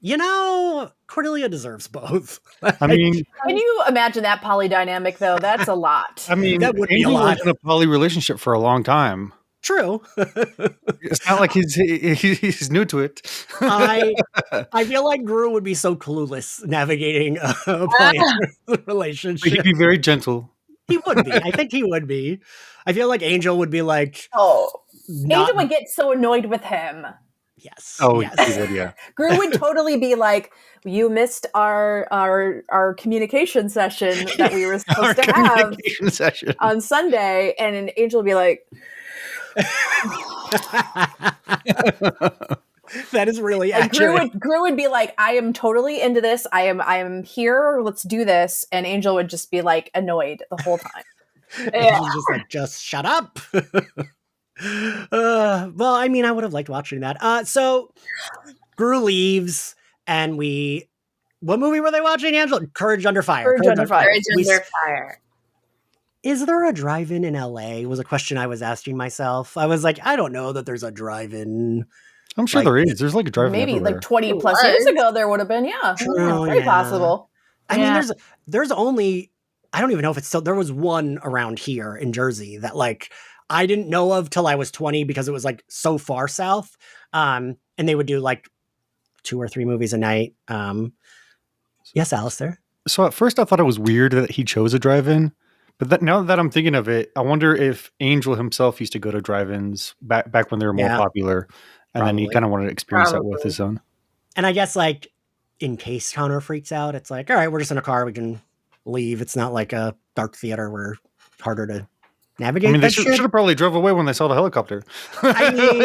Speaker 1: You know, Cordelia deserves both.
Speaker 3: I mean,
Speaker 4: can you imagine that poly dynamic though? That's a lot.
Speaker 3: I mean,
Speaker 1: that would be a
Speaker 3: Angel
Speaker 1: lot.
Speaker 3: was in a poly relationship for a long time.
Speaker 1: True.
Speaker 3: It's not like he's new to it.
Speaker 1: I feel like Gru would be so clueless navigating a poly relationship.
Speaker 3: But he'd be very gentle.
Speaker 1: He would be. I think he would be. I feel like Angel would be like.
Speaker 4: Angel would get so annoyed with him.
Speaker 1: Yes.
Speaker 3: Oh,
Speaker 1: yes.
Speaker 3: He would, yeah.
Speaker 4: Gru would totally be like, "You missed our communication session that we were supposed to have on Sunday," and Angel would be like,
Speaker 1: "That is really accurate."
Speaker 4: Gru would be like, "I am totally into this. I am here. Let's do this." And Angel would just be like annoyed the whole time.
Speaker 1: Just like, just shut up. Well, I mean, I would have liked watching that. So Gru leaves, and what movie were they watching, Angela? Courage Under Fire.
Speaker 4: Courage Under Fire.
Speaker 1: Is there a drive-in in LA? Was a question I was asking myself. I was like, I don't know that there's a drive-in.
Speaker 3: I'm sure there is. There's like a drive-in
Speaker 4: maybe
Speaker 3: everywhere.
Speaker 4: like 20 plus years ago there would have been. Very possible.
Speaker 1: I mean, there's only, I don't even know if it's still, there was one around here in Jersey that like I didn't know of till I was 20 because it was like so far south. And they would do like 2 or 3 movies a night. Yes, Alastair.
Speaker 3: So at first I thought it was weird that he chose a drive-in, but now that I'm thinking of it, I wonder if Angel himself used to go to drive-ins back when they were more popular, and then he kind of wanted to experience that with his own.
Speaker 1: And I guess like in case Connor freaks out, it's like, all right, we're just in a car, we can leave. It's not like a dark theater where it's harder to navigate.
Speaker 3: I mean, they should have probably drove away when they saw the helicopter.
Speaker 1: I mean,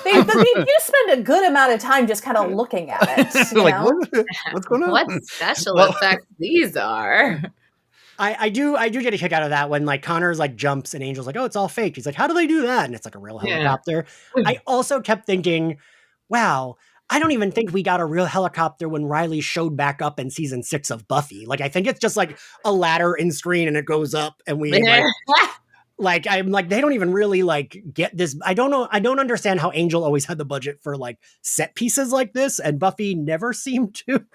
Speaker 4: they do spend a good amount of time just kind of looking at it.
Speaker 3: Like, what's going on?
Speaker 2: What special effects these are?
Speaker 1: I do get a kick out of that when like Connor's like jumps and Angel's like, oh, it's all fake. He's like, how do they do that? And it's like a real helicopter. I also kept thinking, wow, I don't even think we got a real helicopter when Riley showed back up in season 6 of Buffy. Like, I think it's just like a ladder in screen and it goes up and we like, I'm like, they don't even really like get this. I don't know. I don't understand how Angel always had the budget for like set pieces like this and Buffy never seemed to.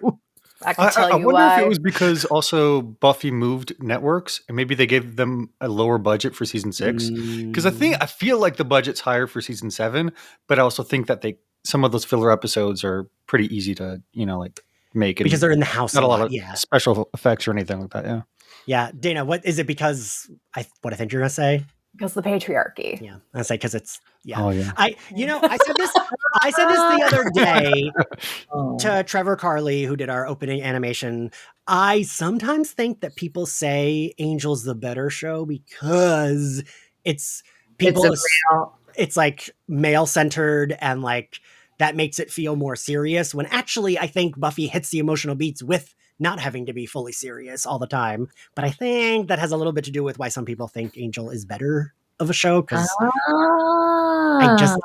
Speaker 4: I can tell you
Speaker 3: wonder
Speaker 4: why.
Speaker 3: if it was because also Buffy moved networks and maybe they gave them a lower budget for season 6. Because I feel like the budget's higher for season 7, but I also think that some of those filler episodes are pretty easy to, like make.
Speaker 1: Because they're in the house.
Speaker 3: Not a lot of special effects or anything like that. Yeah.
Speaker 1: Yeah. Dana, what is it? Because I think you're going to say?
Speaker 4: Because the patriarchy.
Speaker 1: Yeah. I say, because it's,
Speaker 3: Oh, yeah.
Speaker 1: I said this the other day to Trevor Carley, who did our opening animation. I sometimes think that people say Angel's the better show because it's like male centered and like that makes it feel more serious when actually I think Buffy hits the emotional beats with not having to be fully serious all the time. But I think that has a little bit to do with why some people think Angel is better of a show because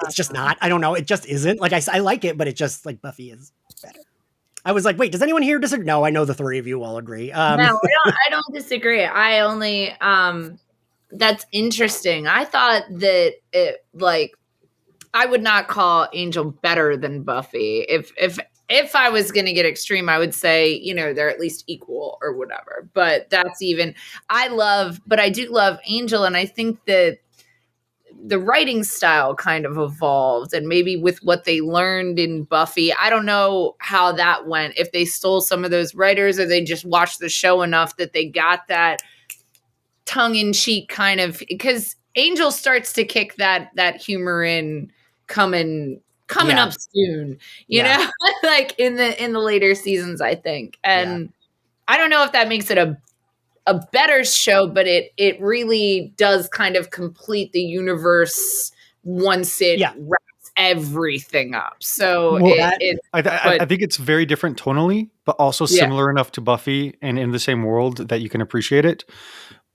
Speaker 1: it's just not. I don't know. It just isn't. Like I like it, but it just like Buffy is better. I was like, wait, does anyone here disagree? No, I know the 3 of you all agree.
Speaker 2: No, I don't disagree. I only that's interesting. I thought that it like I would not call Angel better than Buffy. If I was going to get extreme, I would say, they're at least equal or whatever. But that's even, but I do love Angel. And I think that the writing style kind of evolved and maybe with what they learned in Buffy, I don't know how that went. If they stole some of those writers or they just watched the show enough that they got that tongue-in-cheek kind of, because Angel starts to kick that humor in coming up soon, you know, like in the later seasons, I think. And I don't know if that makes it a better show, but it really does kind of complete the universe once it wraps everything up. So
Speaker 3: I think it's very different tonally, but also similar enough to Buffy and in the same world that you can appreciate it.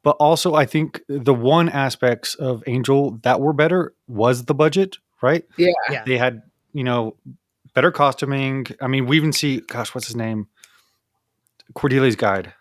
Speaker 3: But also, I think the one aspects of Angel that were better was the budget, right?
Speaker 2: Yeah.
Speaker 3: They had, better costuming. I mean, we even see, gosh, what's his name? Cordelia's Guide.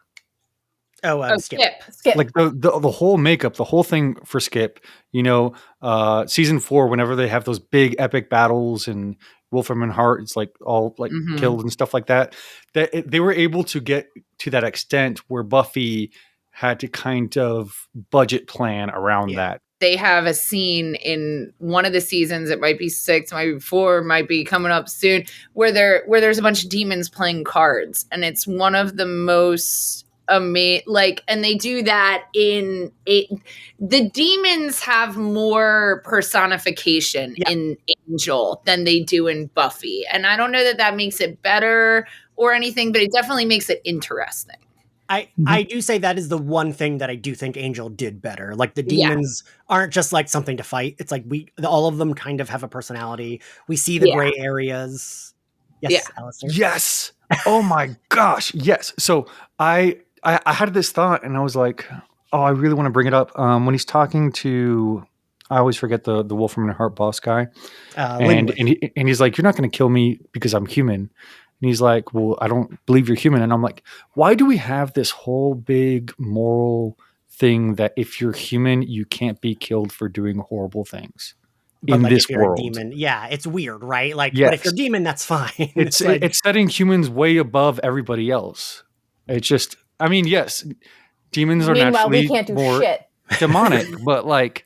Speaker 2: Skip.
Speaker 3: Like the whole makeup, the whole thing for Skip, season 4, whenever they have those big epic battles and Wolfram and Hart, it's like all like killed and stuff like that. They were able to get to that extent where Buffy had to kind of budget plan around that.
Speaker 2: They have a scene in one of the seasons, it might be 6, it might be 4, it might be coming up soon, where there's a bunch of demons playing cards, and it's one of the most and they do that in the demons have more personification in Angel than they do in Buffy, and I don't know that makes it better or anything, but it definitely makes it interesting.
Speaker 1: I do say that is the one thing that I do think Angel did better. Like the demons aren't just like something to fight. It's like all of them kind of have a personality. We see the gray areas. Yes, Alastair?
Speaker 3: Yes. Oh my gosh. Yes. So I had this thought and I was like, oh, I really want to bring it up. When he's talking to, I always forget the Wolfram and Hart boss guy. And he's like, you're not going to kill me because I'm human. And he's like, well, I don't believe you're human. And I'm like, why do we have this whole big moral thing that if you're human, you can't be killed for doing horrible things in this world?
Speaker 1: A demon, it's weird, right? Like, but if you're a demon, that's fine.
Speaker 3: It's setting humans way above everybody else. It's just, I mean, yes, demons are naturally
Speaker 4: we can't do
Speaker 3: more
Speaker 4: shit.
Speaker 3: demonic, but like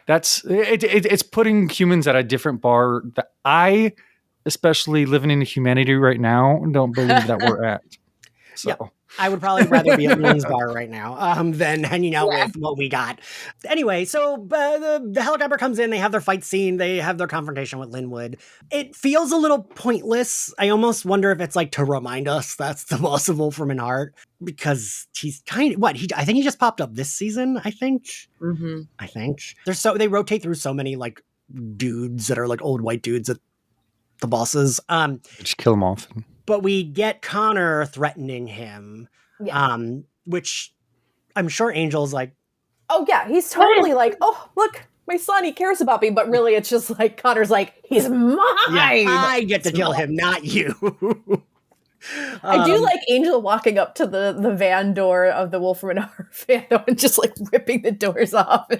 Speaker 3: it's putting humans at a different bar that I, especially living in humanity right now, don't believe that we're at. So
Speaker 1: I would probably rather be at Lynn's bar right now than hanging out with what we got. Anyway, so the helicopter comes in. They have their fight scene. They have their confrontation with Linwood. It feels a little pointless. I almost wonder if it's like to remind us that's the boss of Wolfram and Hart, because he's kind of I think he just popped up this season. I think. I think they rotate through so many like dudes that are like old white dudes that the bosses.
Speaker 3: Just kill them off.
Speaker 1: But we get Connor threatening him, which I'm sure Angel's like,
Speaker 4: oh yeah, he's totally like, oh look, my son, he cares about me, but really it's just like Connor's like, he's mine.
Speaker 1: I get to kill him, not you.
Speaker 4: I do like Angel walking up to the van door of the Wolfram and Hart van and just like ripping the doors off.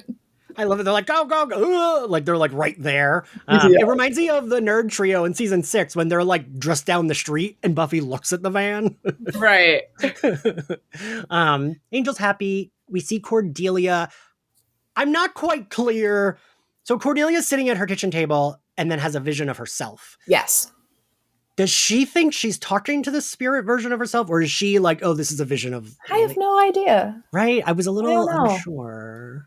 Speaker 1: I love it. They're like, go, go, go. Like, they're like right there. It reminds me of the nerd trio in season 6 when they're like just down the street and Buffy looks at the van.
Speaker 2: Right.
Speaker 1: Angel's happy. We see Cordelia. I'm not quite clear. So Cordelia's sitting at her kitchen table and then has a vision of herself.
Speaker 4: Yes.
Speaker 1: Does she think she's talking to the spirit version of herself? Or is she like, oh, this is a vision of...
Speaker 4: I have no idea.
Speaker 1: Right? I was a little unsure.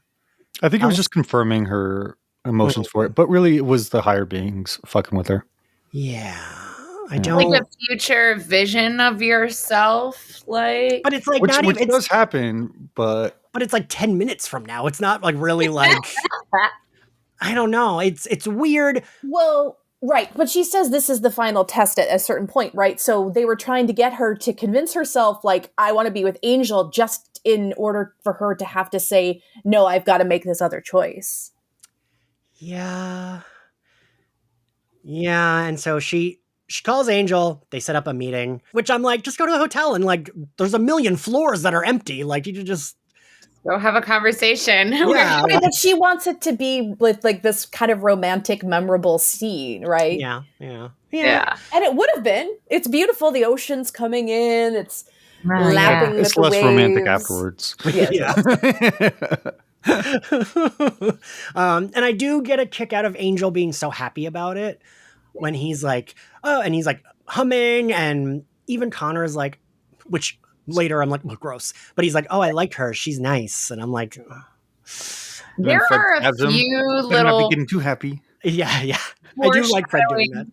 Speaker 3: I think it was just confirming her emotions for it, but really it was the higher beings fucking with her.
Speaker 1: Yeah. I don't...
Speaker 2: Like a future vision of yourself, like...
Speaker 1: But it's like
Speaker 3: which
Speaker 1: not even...
Speaker 3: It does happen, but...
Speaker 1: But it's like 10 minutes from now. It's not like really like... I don't know. It's weird.
Speaker 4: Well... Right, but she says this is the final test at a certain point, right? So they were trying to get her to convince herself, like, I want to be with Angel, just in order for her to have to say, no, I've got to make this other choice.
Speaker 1: Yeah. Yeah, and so she calls Angel, they set up a meeting, which I'm like, just go to the hotel and, like, there's a million floors that are empty. Like, you just...
Speaker 2: Go have a conversation.
Speaker 1: Yeah.
Speaker 4: But she wants it to be with like this kind of romantic, memorable scene, right?
Speaker 1: Yeah.
Speaker 4: And it would have been. It's beautiful. The ocean's coming in. It's lapping with
Speaker 3: it's
Speaker 4: the
Speaker 3: less
Speaker 4: waves.
Speaker 3: romantic afterwards.
Speaker 1: And I do get a kick out of Angel being so happy about it when he's like, oh, and he's like humming, and even Connor is like, which later I'm like, well, gross. But he's like, oh, I like her. She's nice. And I'm like,
Speaker 2: there are a few
Speaker 3: better not be
Speaker 2: little
Speaker 3: getting too happy.
Speaker 1: yeah. I do like Fred doing that.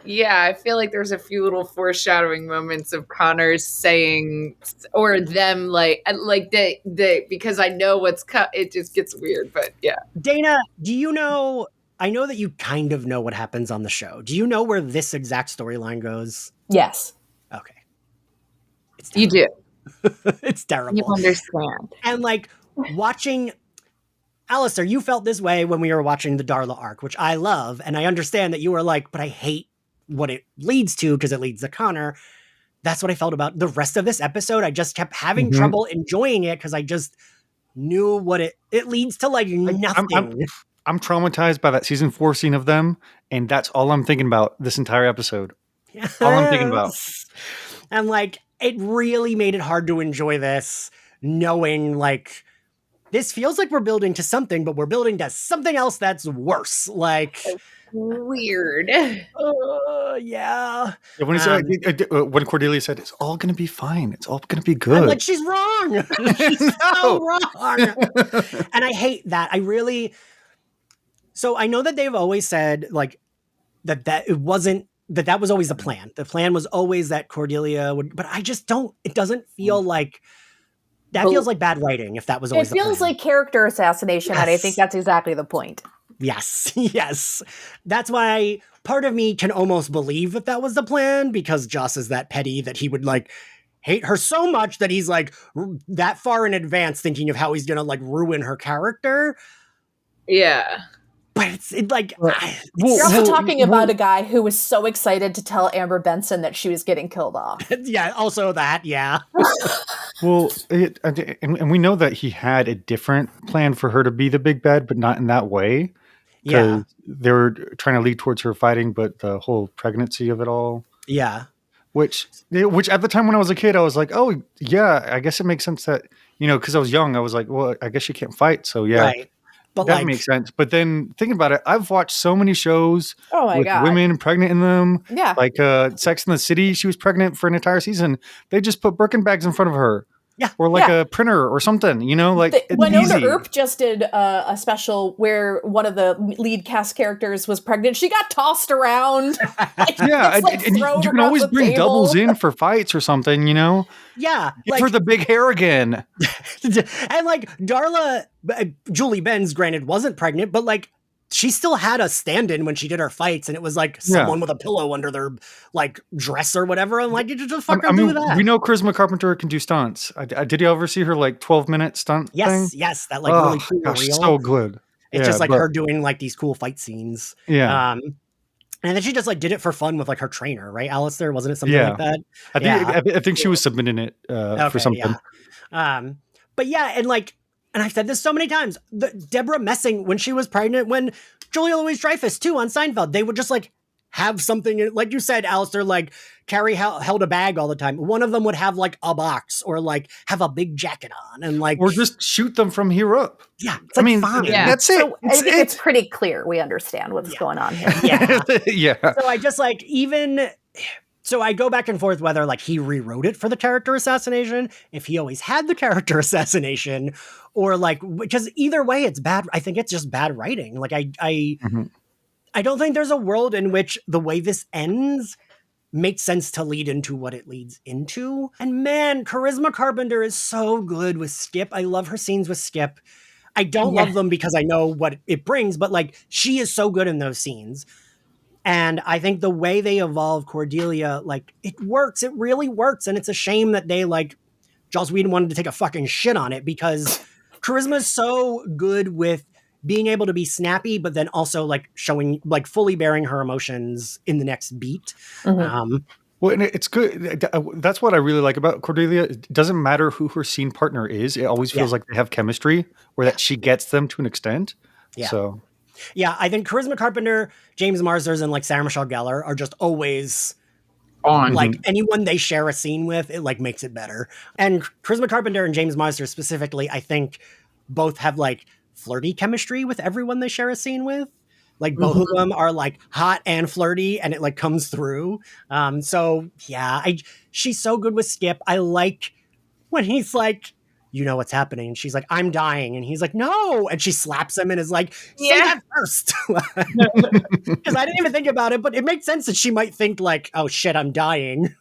Speaker 2: Yeah, I feel like there's a few little foreshadowing moments of Connor saying, or them like the because I know what's it just gets weird, but yeah.
Speaker 1: Dana, do you know? I know that you kind of know what happens on the show. Do you know where this exact storyline goes?
Speaker 4: Yes.
Speaker 1: Okay.
Speaker 2: You do.
Speaker 1: It's terrible.
Speaker 2: You understand.
Speaker 1: And like watching Alastair, you felt this way when we were watching the Darla arc, which I love. And I understand that you were like, but I hate what it leads to because it leads to Connor. That's what I felt about the rest of this episode. I just kept having trouble enjoying it because I just knew what it leads to like nothing.
Speaker 3: I'm traumatized by that season 4 scene of them, and that's all I'm thinking about this entire episode.
Speaker 1: Yes.
Speaker 3: All I'm thinking about.
Speaker 1: And like, it really made it hard to enjoy this, knowing like, this feels like we're building to something, but we're building to something else that's worse. Like,
Speaker 2: weird.
Speaker 1: Yeah.
Speaker 3: When Cordelia said, it's all going to be fine. It's all going to be good.
Speaker 1: I'm like, she's wrong. She's so wrong. And I hate that. So I know that they've always said like that it wasn't, that was always the plan. The plan was always that Cordelia would, but I just don't, it doesn't feel like, that feels like bad writing if that was always the plan.
Speaker 4: It feels like character assassination, and I think that's exactly the point.
Speaker 1: Yes, yes. That's why part of me can almost believe that was the plan, because Joss is that petty that he would like hate her so much that he's like that far in advance thinking of how he's going to like ruin her character.
Speaker 2: Yeah.
Speaker 1: But it's like...
Speaker 4: You're also talking about a guy who was so excited to tell Amber Benson that she was getting killed off.
Speaker 1: Yeah, also that, yeah.
Speaker 3: Well, and we know that he had a different plan for her to be the big bad, but not in that way.
Speaker 1: Yeah.
Speaker 3: They were trying to lead towards her fighting, but the whole pregnancy of it all.
Speaker 1: Yeah.
Speaker 3: Which at the time when I was a kid, I was like, oh, yeah, I guess it makes sense that, because I was young, I was like, well, I guess she can't fight. So, yeah.
Speaker 1: Right. But
Speaker 3: that makes sense. But then thinking about it, I've watched so many shows with women pregnant in them.
Speaker 4: Yeah.
Speaker 3: Like Sex in the City, she was pregnant for an entire season. They just put Birkin bags in front of her.
Speaker 1: Yeah.
Speaker 3: Or like a printer or something, like
Speaker 4: Winona Earp just did a special where one of the lead cast characters was pregnant. She got tossed around.
Speaker 3: And you can always bring doubles in for fights or something,
Speaker 1: Yeah.
Speaker 3: Give her the big hair again.
Speaker 1: And like Darla, Julie Benz, granted, wasn't pregnant, but like she still had a stand-in when she did her fights, and it was like someone with a pillow under their like dress or whatever. I'm like, you just fucking do that.
Speaker 3: We know Charisma Carpenter can do stunts. Did you ever see her like 12-minute stunt thing?
Speaker 1: Yes, that like really cool reel.
Speaker 3: So good.
Speaker 1: It's just like her doing like these cool fight scenes.
Speaker 3: Yeah.
Speaker 1: And then she just like did it for fun with like her trainer, right? Alastair, wasn't it something like that?
Speaker 3: I think she was submitting it for something.
Speaker 1: Yeah. But yeah, and I've said this so many times, Deborah Messing, when she was pregnant, when Julia Louis-Dreyfus too on Seinfeld, they would just like have something, like you said, Alastair, like Carrie held a bag all the time. One of them would have like a box or like have a big jacket on and like...
Speaker 3: Or just shoot them from here up.
Speaker 1: Yeah. It's like fine.
Speaker 2: Yeah.
Speaker 3: That's it.
Speaker 4: So I think it's pretty clear. We understand what's going on here.
Speaker 1: Yeah.
Speaker 3: Yeah.
Speaker 1: So I just like So I go back and forth whether like he rewrote it for the character assassination, if he always had the character assassination, or like, because either way it's bad. I think it's just bad writing. Like I don't think there's a world in which the way this ends makes sense to lead into what it leads into. And man, Charisma Carpenter is so good with Skip. I love her scenes with Skip. I don't love them because I know what it brings, but like she is so good in those scenes. And I think the way they evolve Cordelia, like it works. It really works. And it's a shame that they like Joss Whedon wanted to take a fucking shit on it, because Charisma is so good with being able to be snappy, but then also like showing, like fully bearing her emotions in the next beat.
Speaker 3: Well, and it's good. That's what I really like about Cordelia. It doesn't matter who her scene partner is. It always feels like they have chemistry, or that she gets them to an extent.
Speaker 1: Yeah.
Speaker 3: So.
Speaker 1: Yeah, I think Charisma Carpenter, James Marsden, and like Sarah Michelle Gellar are just always
Speaker 2: on.
Speaker 1: Like anyone they share a scene with, it like makes it better. And Charisma Carpenter and James Marsden specifically, I think both have like flirty chemistry with everyone they share a scene with. Like both of them are like hot and flirty, and it like comes through. So yeah, she's so good with Skip. I like when he's like, you know what's happening. And she's like, I'm dying. And he's like, no. And she slaps him and is like, say that first. Because I didn't even think about it, but it makes sense that she might think like, oh shit, I'm dying.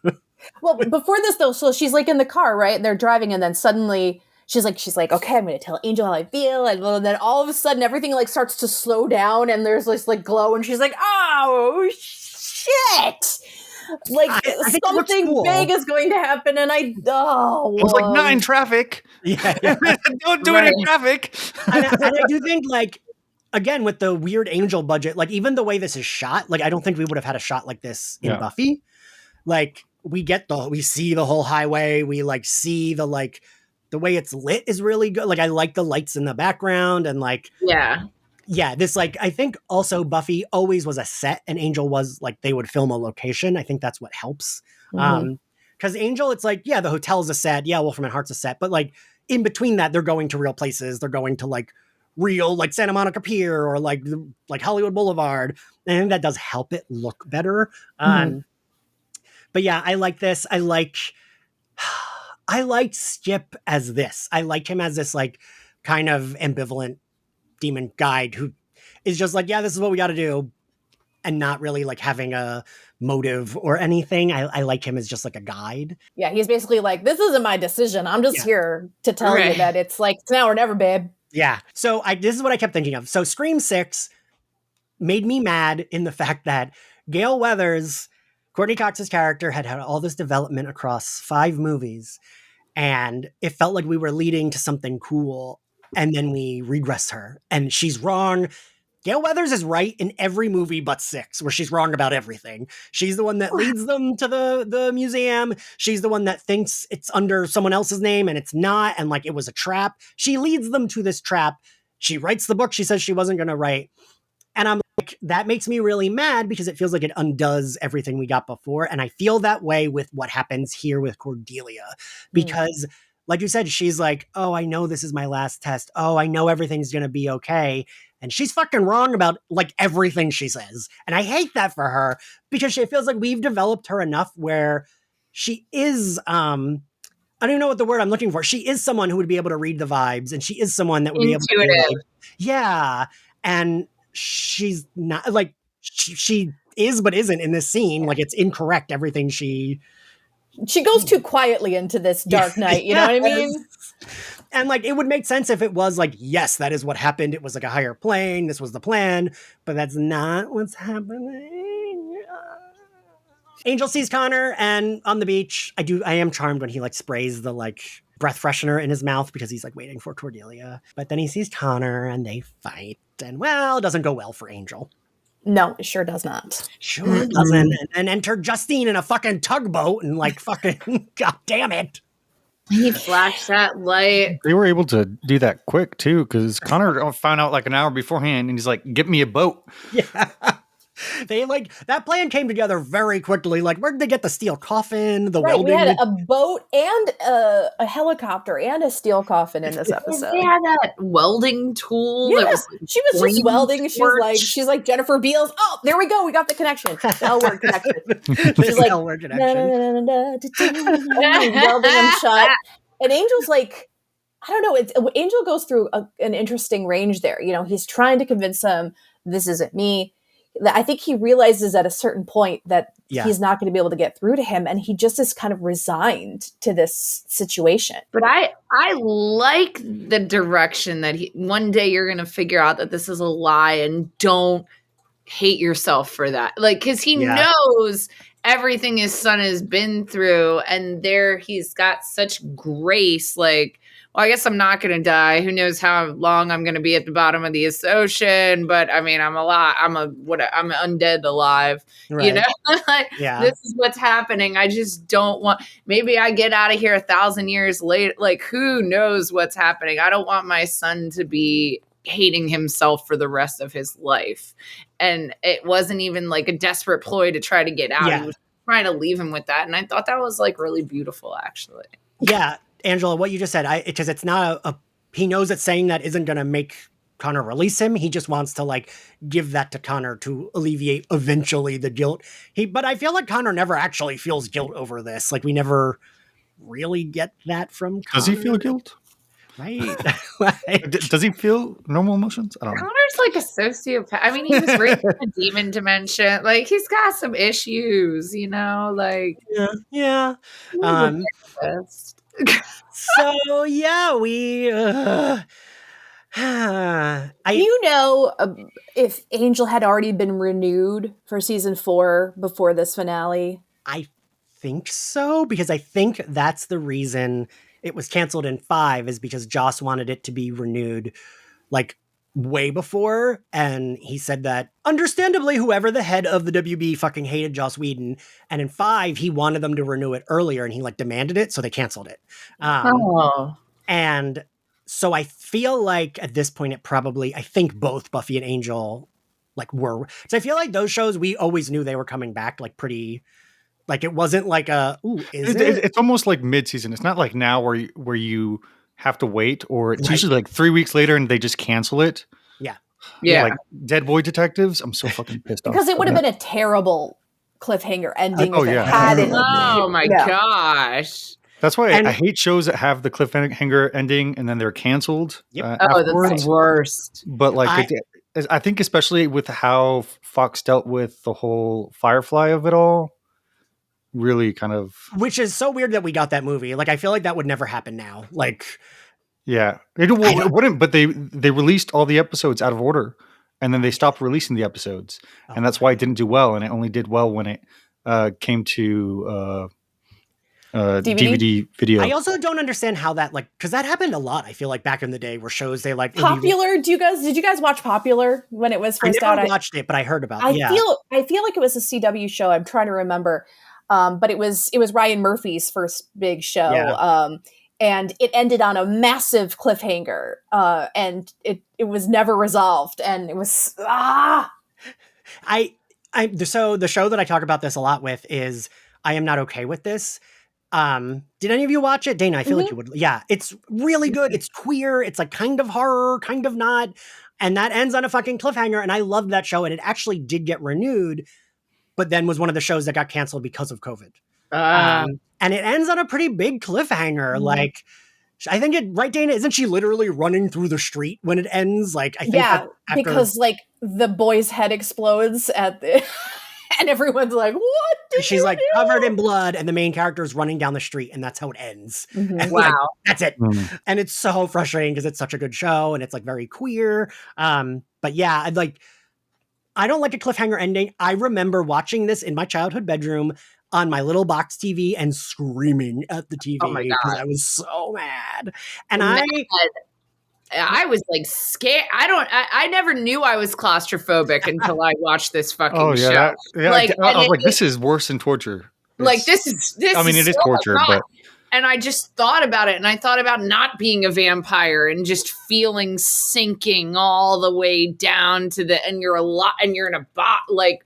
Speaker 4: Well, before this though, so she's like in the car, right? They're driving, and then suddenly she's like, okay, I'm going to tell Angel how I feel. And then all of a sudden everything like starts to slow down, and there's this like glow, and she's like, oh shit. Like I something big is going to happen, and I was
Speaker 3: like, not in traffic.
Speaker 1: Yeah.
Speaker 3: Don't do it in traffic.
Speaker 1: And I do think, like, again, with the weird Angel budget, like, even the way this is shot, like, I don't think we would have had a shot like this in Buffy. Like, we see the whole highway. We, like, see the way it's lit is really good. Like, I like the lights in the background, and, like... Yeah, this, like, I think also Buffy always was a set, and Angel was, like, they would film a location. I think that's what helps. Because Angel, it's like, yeah, the hotel's a set. Yeah, Wolfram and Hart's a set. But, like, in between that, they're going to real places. They're going to, like, real, like, Santa Monica Pier or, like Hollywood Boulevard. And I think that does help it look better. But, yeah, I like this. I liked Skip as this. I like him as this, like, kind of ambivalent demon guide who is just like, yeah, this is what we got to do, and not really like having a motive or anything. I like him as just like a guide.
Speaker 4: Yeah, he's basically like, this isn't my decision. I'm just here to tell you that it's like, it's now or never, babe.
Speaker 1: Yeah. So this is what I kept thinking of. So Scream 6 made me mad in the fact that Gale Weathers, Courtney Cox's character, had all this development across 5 movies, and it felt like we were leading to something cool. And then we regress her, and she's wrong. Gale Weathers is right in every movie but 6, where she's wrong about everything. She's the one that leads them to the museum. She's the one that thinks it's under someone else's name, and it's not, and like it was a trap. She leads them to this trap. She writes the book she says she wasn't going to write. And I'm like, that makes me really mad because it feels like it undoes everything we got before. And I feel that way with what happens here with Cordelia, because like you said, she's like, oh, I know this is my last test. Oh, I know everything's going to be okay. And she's fucking wrong about like everything she says. And I hate that for her because she feels like we've developed her enough where she is, I don't even know what the word I'm looking for. She is someone who would be able to read the vibes, and she is someone that would be able to be like, yeah. And she's not like, she is, but isn't in this scene. Like it's incorrect. Everything she
Speaker 4: goes too quietly into this dark night, you know what I mean?
Speaker 1: And like, it would make sense if it was like, yes, that is what happened. It was like a higher plane. This was the plan, but that's not what's happening. Angel sees Connor and on the beach. I am charmed when he like sprays the like breath freshener in his mouth because he's like waiting for Cordelia. But then he sees Connor and they fight, and well, it doesn't go well for Angel.
Speaker 4: No, it sure does not.
Speaker 1: Sure doesn't. And enter Justine in a fucking tugboat and like fucking, god damn it.
Speaker 2: He flashed that light.
Speaker 3: They were able to do that quick too, because Connor found out like an hour beforehand, and he's like, "Get me a boat."
Speaker 1: Yeah. They like, that plan came together very quickly. Like, where did they get the steel coffin, the welding?
Speaker 4: We had a boat and a helicopter and a steel coffin in this episode.
Speaker 2: They had that welding tool.
Speaker 4: Yeah,
Speaker 2: that was like
Speaker 4: she was just welding. She's like Jennifer Beals. Oh, there we go. We got the connection. The L word connection. She's like, L-word connection. Welding them shut. And Angel's like, I don't know. Angel goes through an interesting range there. You know, he's trying to convince him this isn't me. I think he realizes at a certain point that he's not going to be able to get through to him, and he just is kind of resigned to this situation.
Speaker 2: But I like the direction that one day you're going to figure out that this is a lie, and don't hate yourself for that. Like, because he knows everything his son has been through, and there he's got such grace, like, well, I guess I'm not going to die. Who knows how long I'm going to be at the bottom of this ocean? But I mean, I'm alive. I'm undead alive. Right. You know, like, this is what's happening. I just don't want. Maybe I get out of here 1,000 years later. Like, who knows what's happening? I don't want my son to be hating himself for the rest of his life. And it wasn't even like a desperate ploy to try to get out. He was trying to leave him with that, and I thought that was like really beautiful, actually.
Speaker 1: Yeah. Angela, what you just said, because it's not he knows that saying that isn't going to make Connor release him. He just wants to like give that to Connor to alleviate eventually the guilt. But I feel like Connor never actually feels guilt over this. Like we never really get that from Connor.
Speaker 3: Does he feel guilt?
Speaker 1: Right.
Speaker 3: Does he feel normal emotions? I don't know.
Speaker 2: Connor's like a sociopath. I mean, he was raised in a demon dimension. Like, he's got some issues, you know? Like,
Speaker 1: yeah.
Speaker 2: he's a therapist.
Speaker 1: So yeah, we.
Speaker 4: You know, if Angel had already been renewed for season 4 before this finale?
Speaker 1: I think so, because I think that's the reason it was canceled in 5 is because Joss wanted it to be renewed like way before. And he said that understandably, whoever the head of the WB fucking hated Joss Whedon. And in 5, he wanted them to renew it earlier and he like demanded it. So they canceled it. And so I feel like at this point, I think both Buffy and Angel like were, so I feel like those shows, we always knew they were coming back like pretty, like it wasn't like
Speaker 3: it's almost like mid-season. It's not like now where you have to wait, or it's usually like 3 weeks later and they just cancel it.
Speaker 2: Yeah.
Speaker 3: Like Dead Boy Detectives. I'm so fucking pissed off.
Speaker 4: Because it would have been a terrible cliffhanger ending.
Speaker 2: Oh my gosh.
Speaker 3: That's why I hate shows that have the cliffhanger ending and then they're canceled.
Speaker 2: That's the worst.
Speaker 3: But like, I think especially with how Fox dealt with the whole Firefly of it all, really kind of.
Speaker 1: Which is so weird that we got that movie. Like, I feel like that would never happen now. Like,
Speaker 3: yeah, it wouldn't. But they released all the episodes out of order, and then they stopped releasing the episodes, and that's why it didn't do well. And it only did well when it came to DVD video.
Speaker 1: I also don't understand how that, like, because that happened a lot. I feel like back in the day where shows they like
Speaker 4: Popular. Did you guys watch Popular when it was first out?
Speaker 1: I watched it, but I heard about it.
Speaker 4: I feel like it was a CW show. I'm trying to remember, but it was Ryan Murphy's first big show.
Speaker 1: Yeah.
Speaker 4: And it ended on a massive cliffhanger, and it was never resolved, and it was So
Speaker 1: the show that I talk about this a lot with is I Am Not Okay With This. Did any of you watch it? Dana, I feel like you would. Yeah, it's really good. It's queer. It's like kind of horror, kind of not. And that ends on a fucking cliffhanger. And I loved that show. And it actually did get renewed, but then was one of the shows that got canceled because of COVID. And it ends on a pretty big cliffhanger. Like, I think right, Dana? Isn't she literally running through the street when it ends? Like, I think
Speaker 4: because like the boy's head explodes at the. And everyone's like, what?
Speaker 1: She's like covered in blood, and the main character is running down the street, and that's how it ends. And
Speaker 2: wow.
Speaker 1: Like, that's it. And it's so frustrating because it's such a good show, and it's like very queer. But yeah, like, I don't like a cliffhanger ending. I remember watching this in my childhood bedroom on my little box TV and screaming at the TV because I was so mad. And
Speaker 2: I was like scared. I never knew I was claustrophobic until I watched this fucking show.
Speaker 3: Like, I was like, this is worse than torture.
Speaker 2: This is. I mean,
Speaker 3: it is torture, but.
Speaker 2: And I just thought about it, and I thought about not being a vampire and just feeling sinking all the way down to and you're in a bot, like.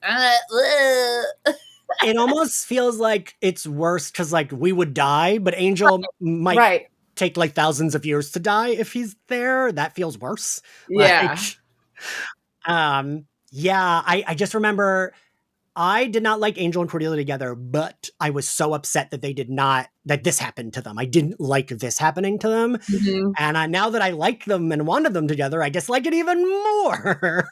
Speaker 1: It almost feels like it's worse because like we would die, but Angel might take like thousands of years to die if he's there. That feels worse.
Speaker 2: Yeah.
Speaker 1: I just remember I did not like Angel and Cordelia together, but I was so upset that that this happened to them. I didn't like this happening to them. Mm-hmm. And now that I like them and wanted them together, I dislike it even more.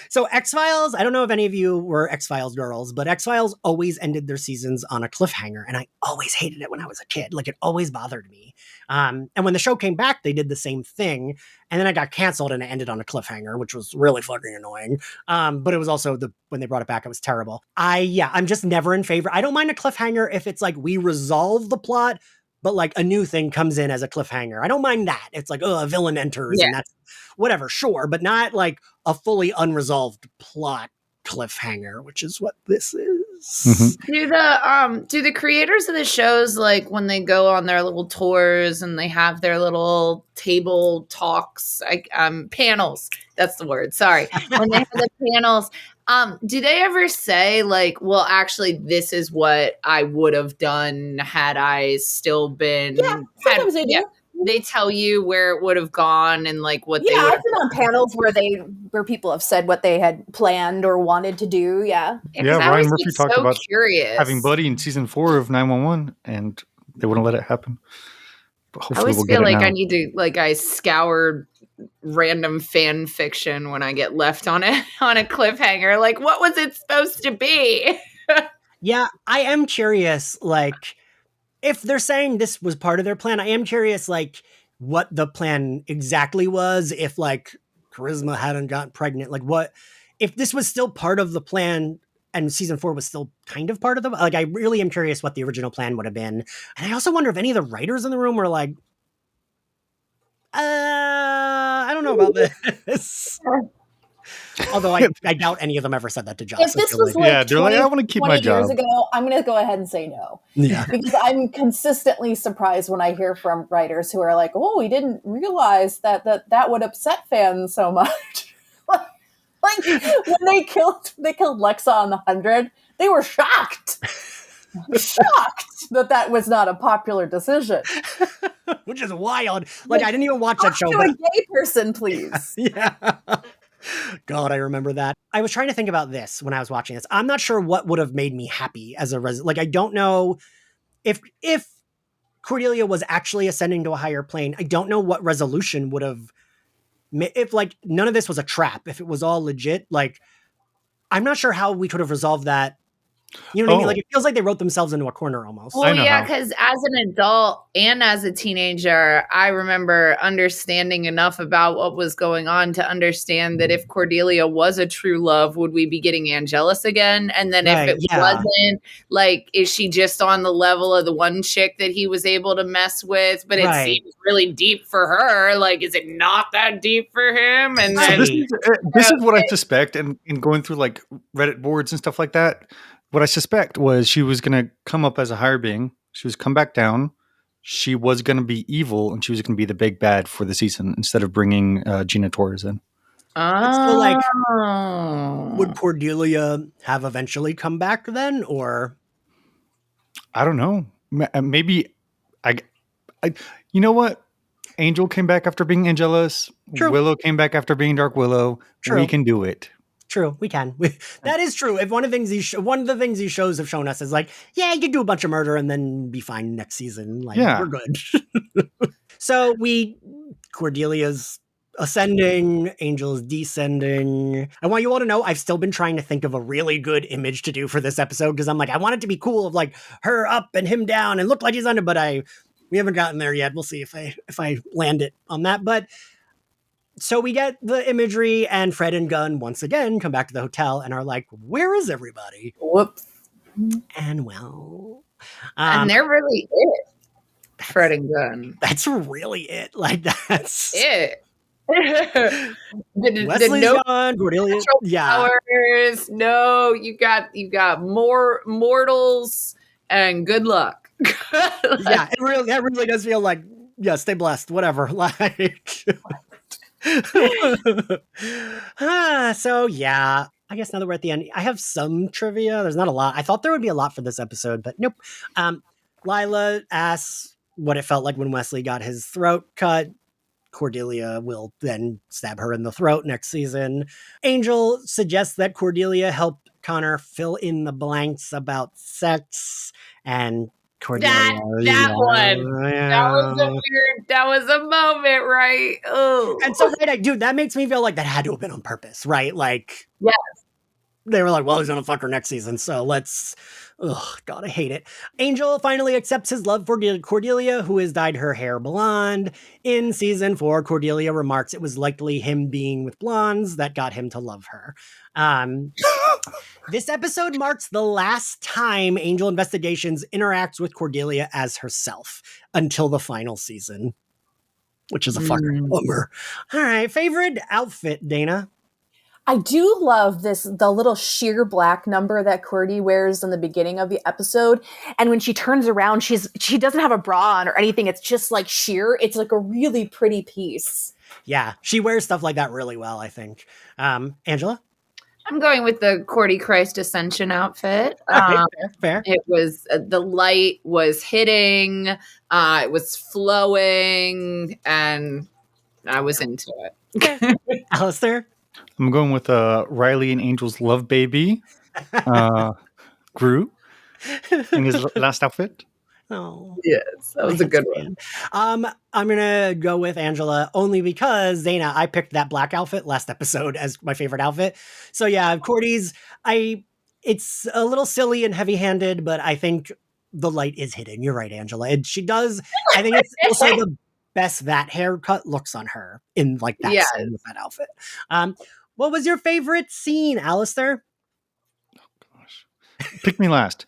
Speaker 1: So X-Files, I don't know if any of you were X-Files girls, but X-Files always ended their seasons on a cliffhanger. And I always hated it when I was a kid. Like, it always bothered me. And when the show came back, they did the same thing. And then it got canceled and it ended on a cliffhanger, which was really fucking annoying. But it was also when they brought it back, it was terrible. I'm just never in favor. I don't mind a cliffhanger if it's like we resolve the plot, but like a new thing comes in as a cliffhanger. I don't mind that. It's like, a villain enters and that's whatever, sure, but not like a fully unresolved plot cliffhanger, which is what this is.
Speaker 2: Mm-hmm. Do the creators of the shows, like when they go on their little tours and they have their little table talks, panels, that's the word, sorry. When they have the panels, do they ever say like, well, actually, this is what I would have done had I still been?
Speaker 4: Yeah, sometimes they do.
Speaker 2: Yeah. They tell you where it would have gone and like what they would have
Speaker 4: I've been on panels where people have said what they had planned or wanted to do. Yeah.
Speaker 3: Ryan Murphy talked about having Buddy in season 4 of 911, and they wouldn't let it happen. But
Speaker 2: I
Speaker 3: hopefully
Speaker 2: always
Speaker 3: we'll
Speaker 2: feel
Speaker 3: get it
Speaker 2: like
Speaker 3: now.
Speaker 2: I need to I scour random fan fiction when I get left on a cliffhanger. Like, what was it supposed to be?
Speaker 1: Yeah, I am curious, like, if they're saying this was part of their plan, I am curious, like, what the plan exactly was, if, like, Charisma hadn't gotten pregnant, like, what, if this was still part of the plan and season 4 was still kind of part of the, like, I really am curious what the original plan would have been. And I also wonder if any of the writers in the room were like, I don't know about this. Although I doubt any of them ever said that to Joss.
Speaker 4: If this was like
Speaker 3: they're like, I want to keep my
Speaker 4: 20 years
Speaker 3: job.
Speaker 4: ago, I'm going to go ahead and say no.
Speaker 1: Yeah.
Speaker 4: Because I'm consistently surprised when I hear from writers who are like, oh, we didn't realize that would upset fans so much. Like when they killed Lexa on the 100, they were shocked. that was not a popular decision.
Speaker 1: Which is wild. Like, I didn't even watch that show.
Speaker 4: To a gay person, please.
Speaker 1: Yeah. God, I remember that. I was trying to think about this when I was watching this. I'm not sure what would have made me happy as a like, I don't know if Cordelia was actually ascending to a higher plane. I don't know what resolution would have, if like none of this was a trap, if it was all legit, like, I'm not sure how we could have resolved that. You know what I mean? Like, it feels like they wrote themselves into a corner almost.
Speaker 2: Well, yeah, because as an adult and as a teenager, I remember understanding enough about what was going on to understand that if Cordelia was a true love, would we be getting Angelus again? And then if it wasn't, like, is she just on the level of the one chick that he was able to mess with? But it seems really deep for her. Like, is it not that deep for him? And then,
Speaker 3: this is what I suspect. And in going through like Reddit boards and stuff like that, what I suspect was she was going to come up as a higher being. She was come back down. She was going to be evil, and she was going to be the big bad for the season instead of bringing Gina Torres in.
Speaker 1: So, like, would Cordelia have eventually come back then, or?
Speaker 3: I don't know. Maybe I you know what? Angel came back after being Angelus. True. Willow came back after being Dark Willow. True. We can do it.
Speaker 1: True, we can. That is true. If one of the things these shows have shown us is like, yeah, you could do a bunch of murder and then be fine next season. Like, we're good. So Cordelia's ascending, Angel's descending. I want you all to know I've still been trying to think of a really good image to do for this episode because I'm like, I want it to be cool of like her up and him down and look like he's under, but we haven't gotten there yet. We'll see if I land it on that. But so we get the imagery, and Fred and Gunn once again come back to the hotel and are like, where is everybody?
Speaker 4: Whoops.
Speaker 1: And well,
Speaker 2: and they're really it. Fred and Gunn.
Speaker 1: That's really it. Like, that's
Speaker 2: it.
Speaker 1: Wesley's gone, Cordelia. Yeah.
Speaker 2: Powers. No, you got more mortals and good luck.
Speaker 1: Yeah, that really does feel like, yeah, stay blessed, whatever. Like, so yeah, I guess now that we're at the end, I have some trivia. There's not a lot. I thought there would be a lot for this episode, but nope. Lila asks what it felt like when Wesley got his throat cut. Cordelia will then stab her in the throat next season. Angel suggests that Cordelia help Connor fill in the blanks about sex, and Cordelia.
Speaker 2: That one. Yeah. That was a moment, right? Oh.
Speaker 1: And so, dude, that makes me feel like that had to have been on purpose, right? Like,
Speaker 2: yes.
Speaker 1: They were like, well, he's gonna fuck her next season, so let's. Oh, God, I hate it. Angel finally accepts his love for Cordelia, who has dyed her hair blonde. In season 4, Cordelia remarks it was likely him being with blondes that got him to love her. This episode marks the last time Angel Investigations interacts with Cordelia as herself until the final season, which is a fucking bummer. All right, favorite outfit, Dana?
Speaker 4: I do love the little sheer black number that Cordy wears in the beginning of the episode. And when she turns around, she doesn't have a bra on or anything. It's just like sheer. It's like a really pretty piece.
Speaker 1: Yeah, she wears stuff like that really well, I think. Angela?
Speaker 2: I'm going with the Cordy Christ Ascension outfit.
Speaker 1: Fair.
Speaker 2: It was, the light was hitting, it was flowing, and I was into it.
Speaker 1: Alastair?
Speaker 3: I'm going with Riley and Angel's love baby, Gru, in his last outfit.
Speaker 1: Oh,
Speaker 2: Yes, that was a good one.
Speaker 1: I'm gonna go with Angela only because Zaina, I picked that black outfit last episode as my favorite outfit. So yeah, Cordy's it's a little silly and heavy-handed, but I think the light is hidden. You're right, Angela. And she does, I think it's also the best that haircut looks on her in like that scene with that outfit. What was your favorite scene, Alastair?
Speaker 3: Pick me last.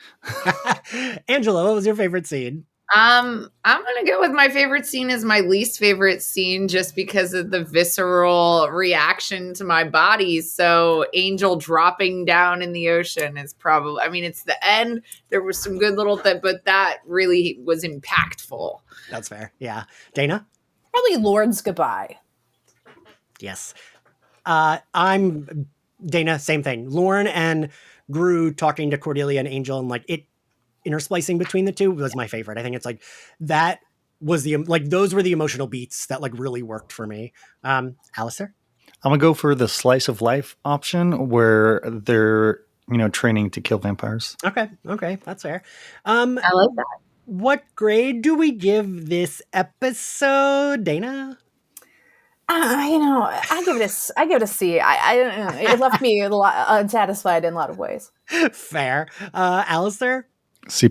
Speaker 1: Angela, what was your favorite scene?
Speaker 2: I'm gonna go with my favorite scene is my least favorite scene just because of the visceral reaction to my body. So Angel dropping down in the ocean is probably, I mean, it's the end. There was some good little thing, but that really was impactful.
Speaker 1: That's fair. Yeah. Dana?
Speaker 4: Probably Lauren's goodbye.
Speaker 1: Yes. I'm Dana, same thing. Lauren and Gru talking to Cordelia and Angel and like it intersplicing between the two was my favorite. I think it's like that was those were the emotional beats that like really worked for me. Alastair?
Speaker 3: I'm gonna go for the slice of life option where they're training to kill vampires.
Speaker 1: Okay, that's fair.
Speaker 2: I like that.
Speaker 1: What grade do we give this episode, Dana?
Speaker 4: I give it a C. I don't know. It left me a lot unsatisfied in a lot of ways.
Speaker 1: Fair. Alastair?
Speaker 3: C+.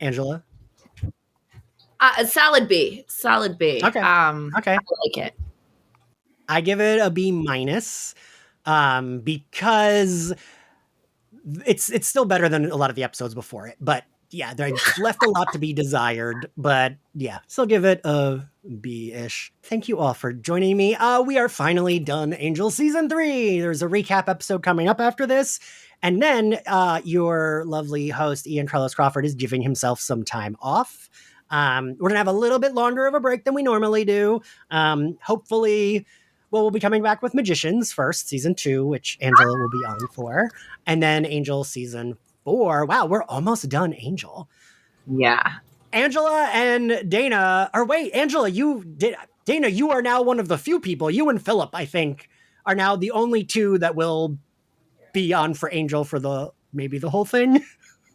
Speaker 1: Angela?
Speaker 2: Solid B. Solid B.
Speaker 1: Okay. Okay.
Speaker 2: I like it.
Speaker 1: I give it a B minus because it's still better than a lot of the episodes before it. But yeah, they left a lot to be desired. But yeah, still give it a B-ish. Thank you all for joining me. We are finally done Angel Season 3. There's a recap episode coming up after this. And then your lovely host, Ian Carlos Crawford, is giving himself some time off. We're going to have a little bit longer of a break than we normally do. Hopefully, we'll be coming back with Magicians first, Season 2, which Angela will be on for. And then Angel Season 4. Wow, we're almost done Angel.
Speaker 2: Yeah.
Speaker 1: Angela and Dana, or wait, Angela, Dana, you are now one of the few people, you and Philip, I think, are now the only two that will be on for Angel for maybe the whole thing.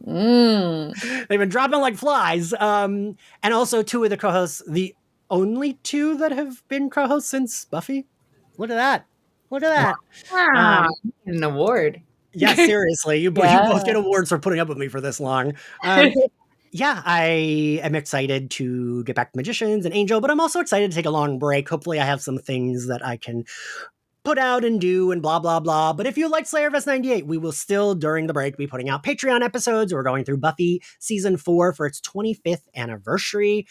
Speaker 1: They've been dropping like flies. And also two of the co-hosts, the only two that have been co-hosts since Buffy. Look at that.
Speaker 2: Wow. An award.
Speaker 1: Yeah, seriously. You both get awards for putting up with me for this long. Yeah, I am excited to get back to Magicians and Angel, but I'm also excited to take a long break. Hopefully I have some things that I can put out and do and blah, blah, blah. But if you like Slayerfest 98, we will still, during the break, be putting out Patreon episodes. We're going through Buffy Season 4 for its 25th anniversary.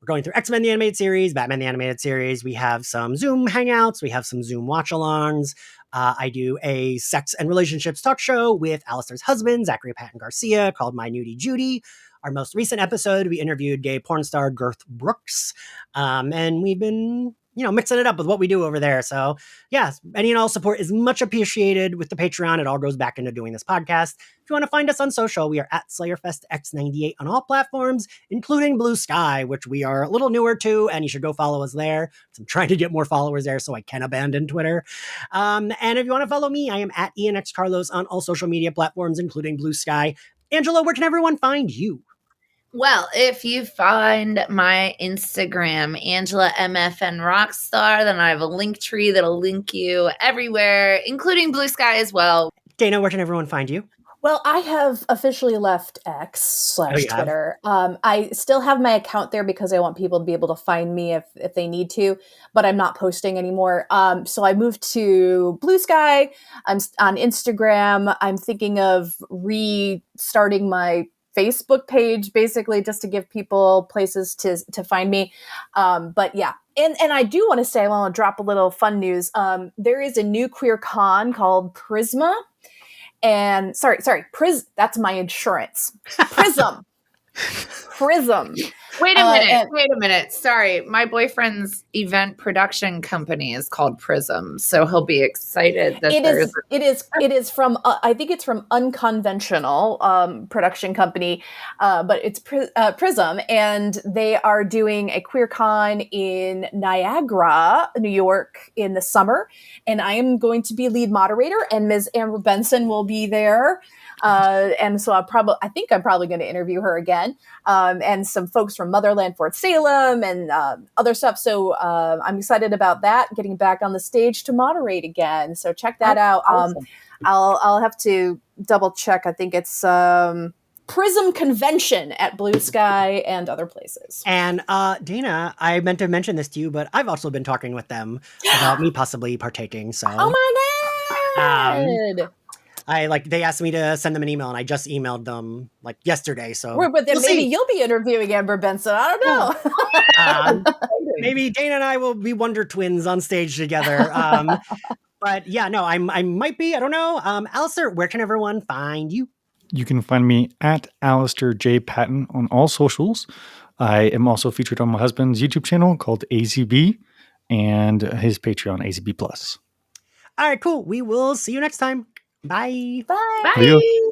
Speaker 1: We're going through X-Men the Animated Series, Batman the Animated Series. We have some Zoom hangouts. We have some Zoom watch-alongs. I do a sex and relationships talk show with Alastair's husband, Zachary Patton Garcia, called My Nudie Judy. Our most recent episode, we interviewed gay porn star Girth Brooks. And we've been mixing it up with what we do over there. So yeah, any and all support is much appreciated with the Patreon. It all goes back into doing this podcast. If you want to find us on social, we are at SlayerFestX98 on all platforms, including Blue Sky, which we are a little newer to, and you should go follow us there. I'm trying to get more followers there so I can abandon Twitter. And if you want to follow me, I am at ENXCarlos on all social media platforms, including Blue Sky. Angela, where can everyone find you?
Speaker 2: Well, if you find my Instagram, Angela MFN Rockstar, then I have a link tree that'll link you everywhere, including Blue Sky as well.
Speaker 1: Dana, where can everyone find you?
Speaker 4: Well, I have officially left X/Twitter. I still have my account there because I want people to be able to find me if they need to, but I'm not posting anymore. So I moved to Blue Sky. I'm on Instagram. I'm thinking of restarting my Facebook page, basically just to give people places to find me. But yeah. And I do want to say, I want to drop a little fun news. There is a new queer con called Prisma. And sorry, that's my insurance. Prism.
Speaker 2: Wait a minute. Sorry. My boyfriend's event production company is called Prism, so he'll be excited that
Speaker 4: it is from I think it's from Unconventional production company, but it's Prism, and they are doing a queer con in Niagara, New York in the summer, and I am going to be lead moderator, and Ms. Amber Benson will be there. And so I think I'm probably going to interview her again, and some folks from Motherland Fort Salem and other stuff. So I'm excited about that, getting back on the stage to moderate again. So check that out.
Speaker 2: Awesome.
Speaker 4: I'll have to double check. I think it's Prism Convention at Blue Sky and other places.
Speaker 1: And Dana, I meant to mention this to you, but I've also been talking with them about me possibly partaking. So
Speaker 4: oh my god!
Speaker 1: They asked me to send them an email, and I just emailed them like yesterday. So
Speaker 4: but then maybe you'll be interviewing Amber Benson. I don't know.
Speaker 1: Maybe Dana and I will be Wonder Twins on stage together. But yeah, no, I might be. I don't know. Alastair, where can everyone find you?
Speaker 3: You can find me at Alastair J Patton on all socials. I am also featured on my husband's YouTube channel called AZB and his Patreon, AZB Plus.
Speaker 1: All right, cool. We will see you next time. Bye.
Speaker 4: Bye.
Speaker 2: Bye.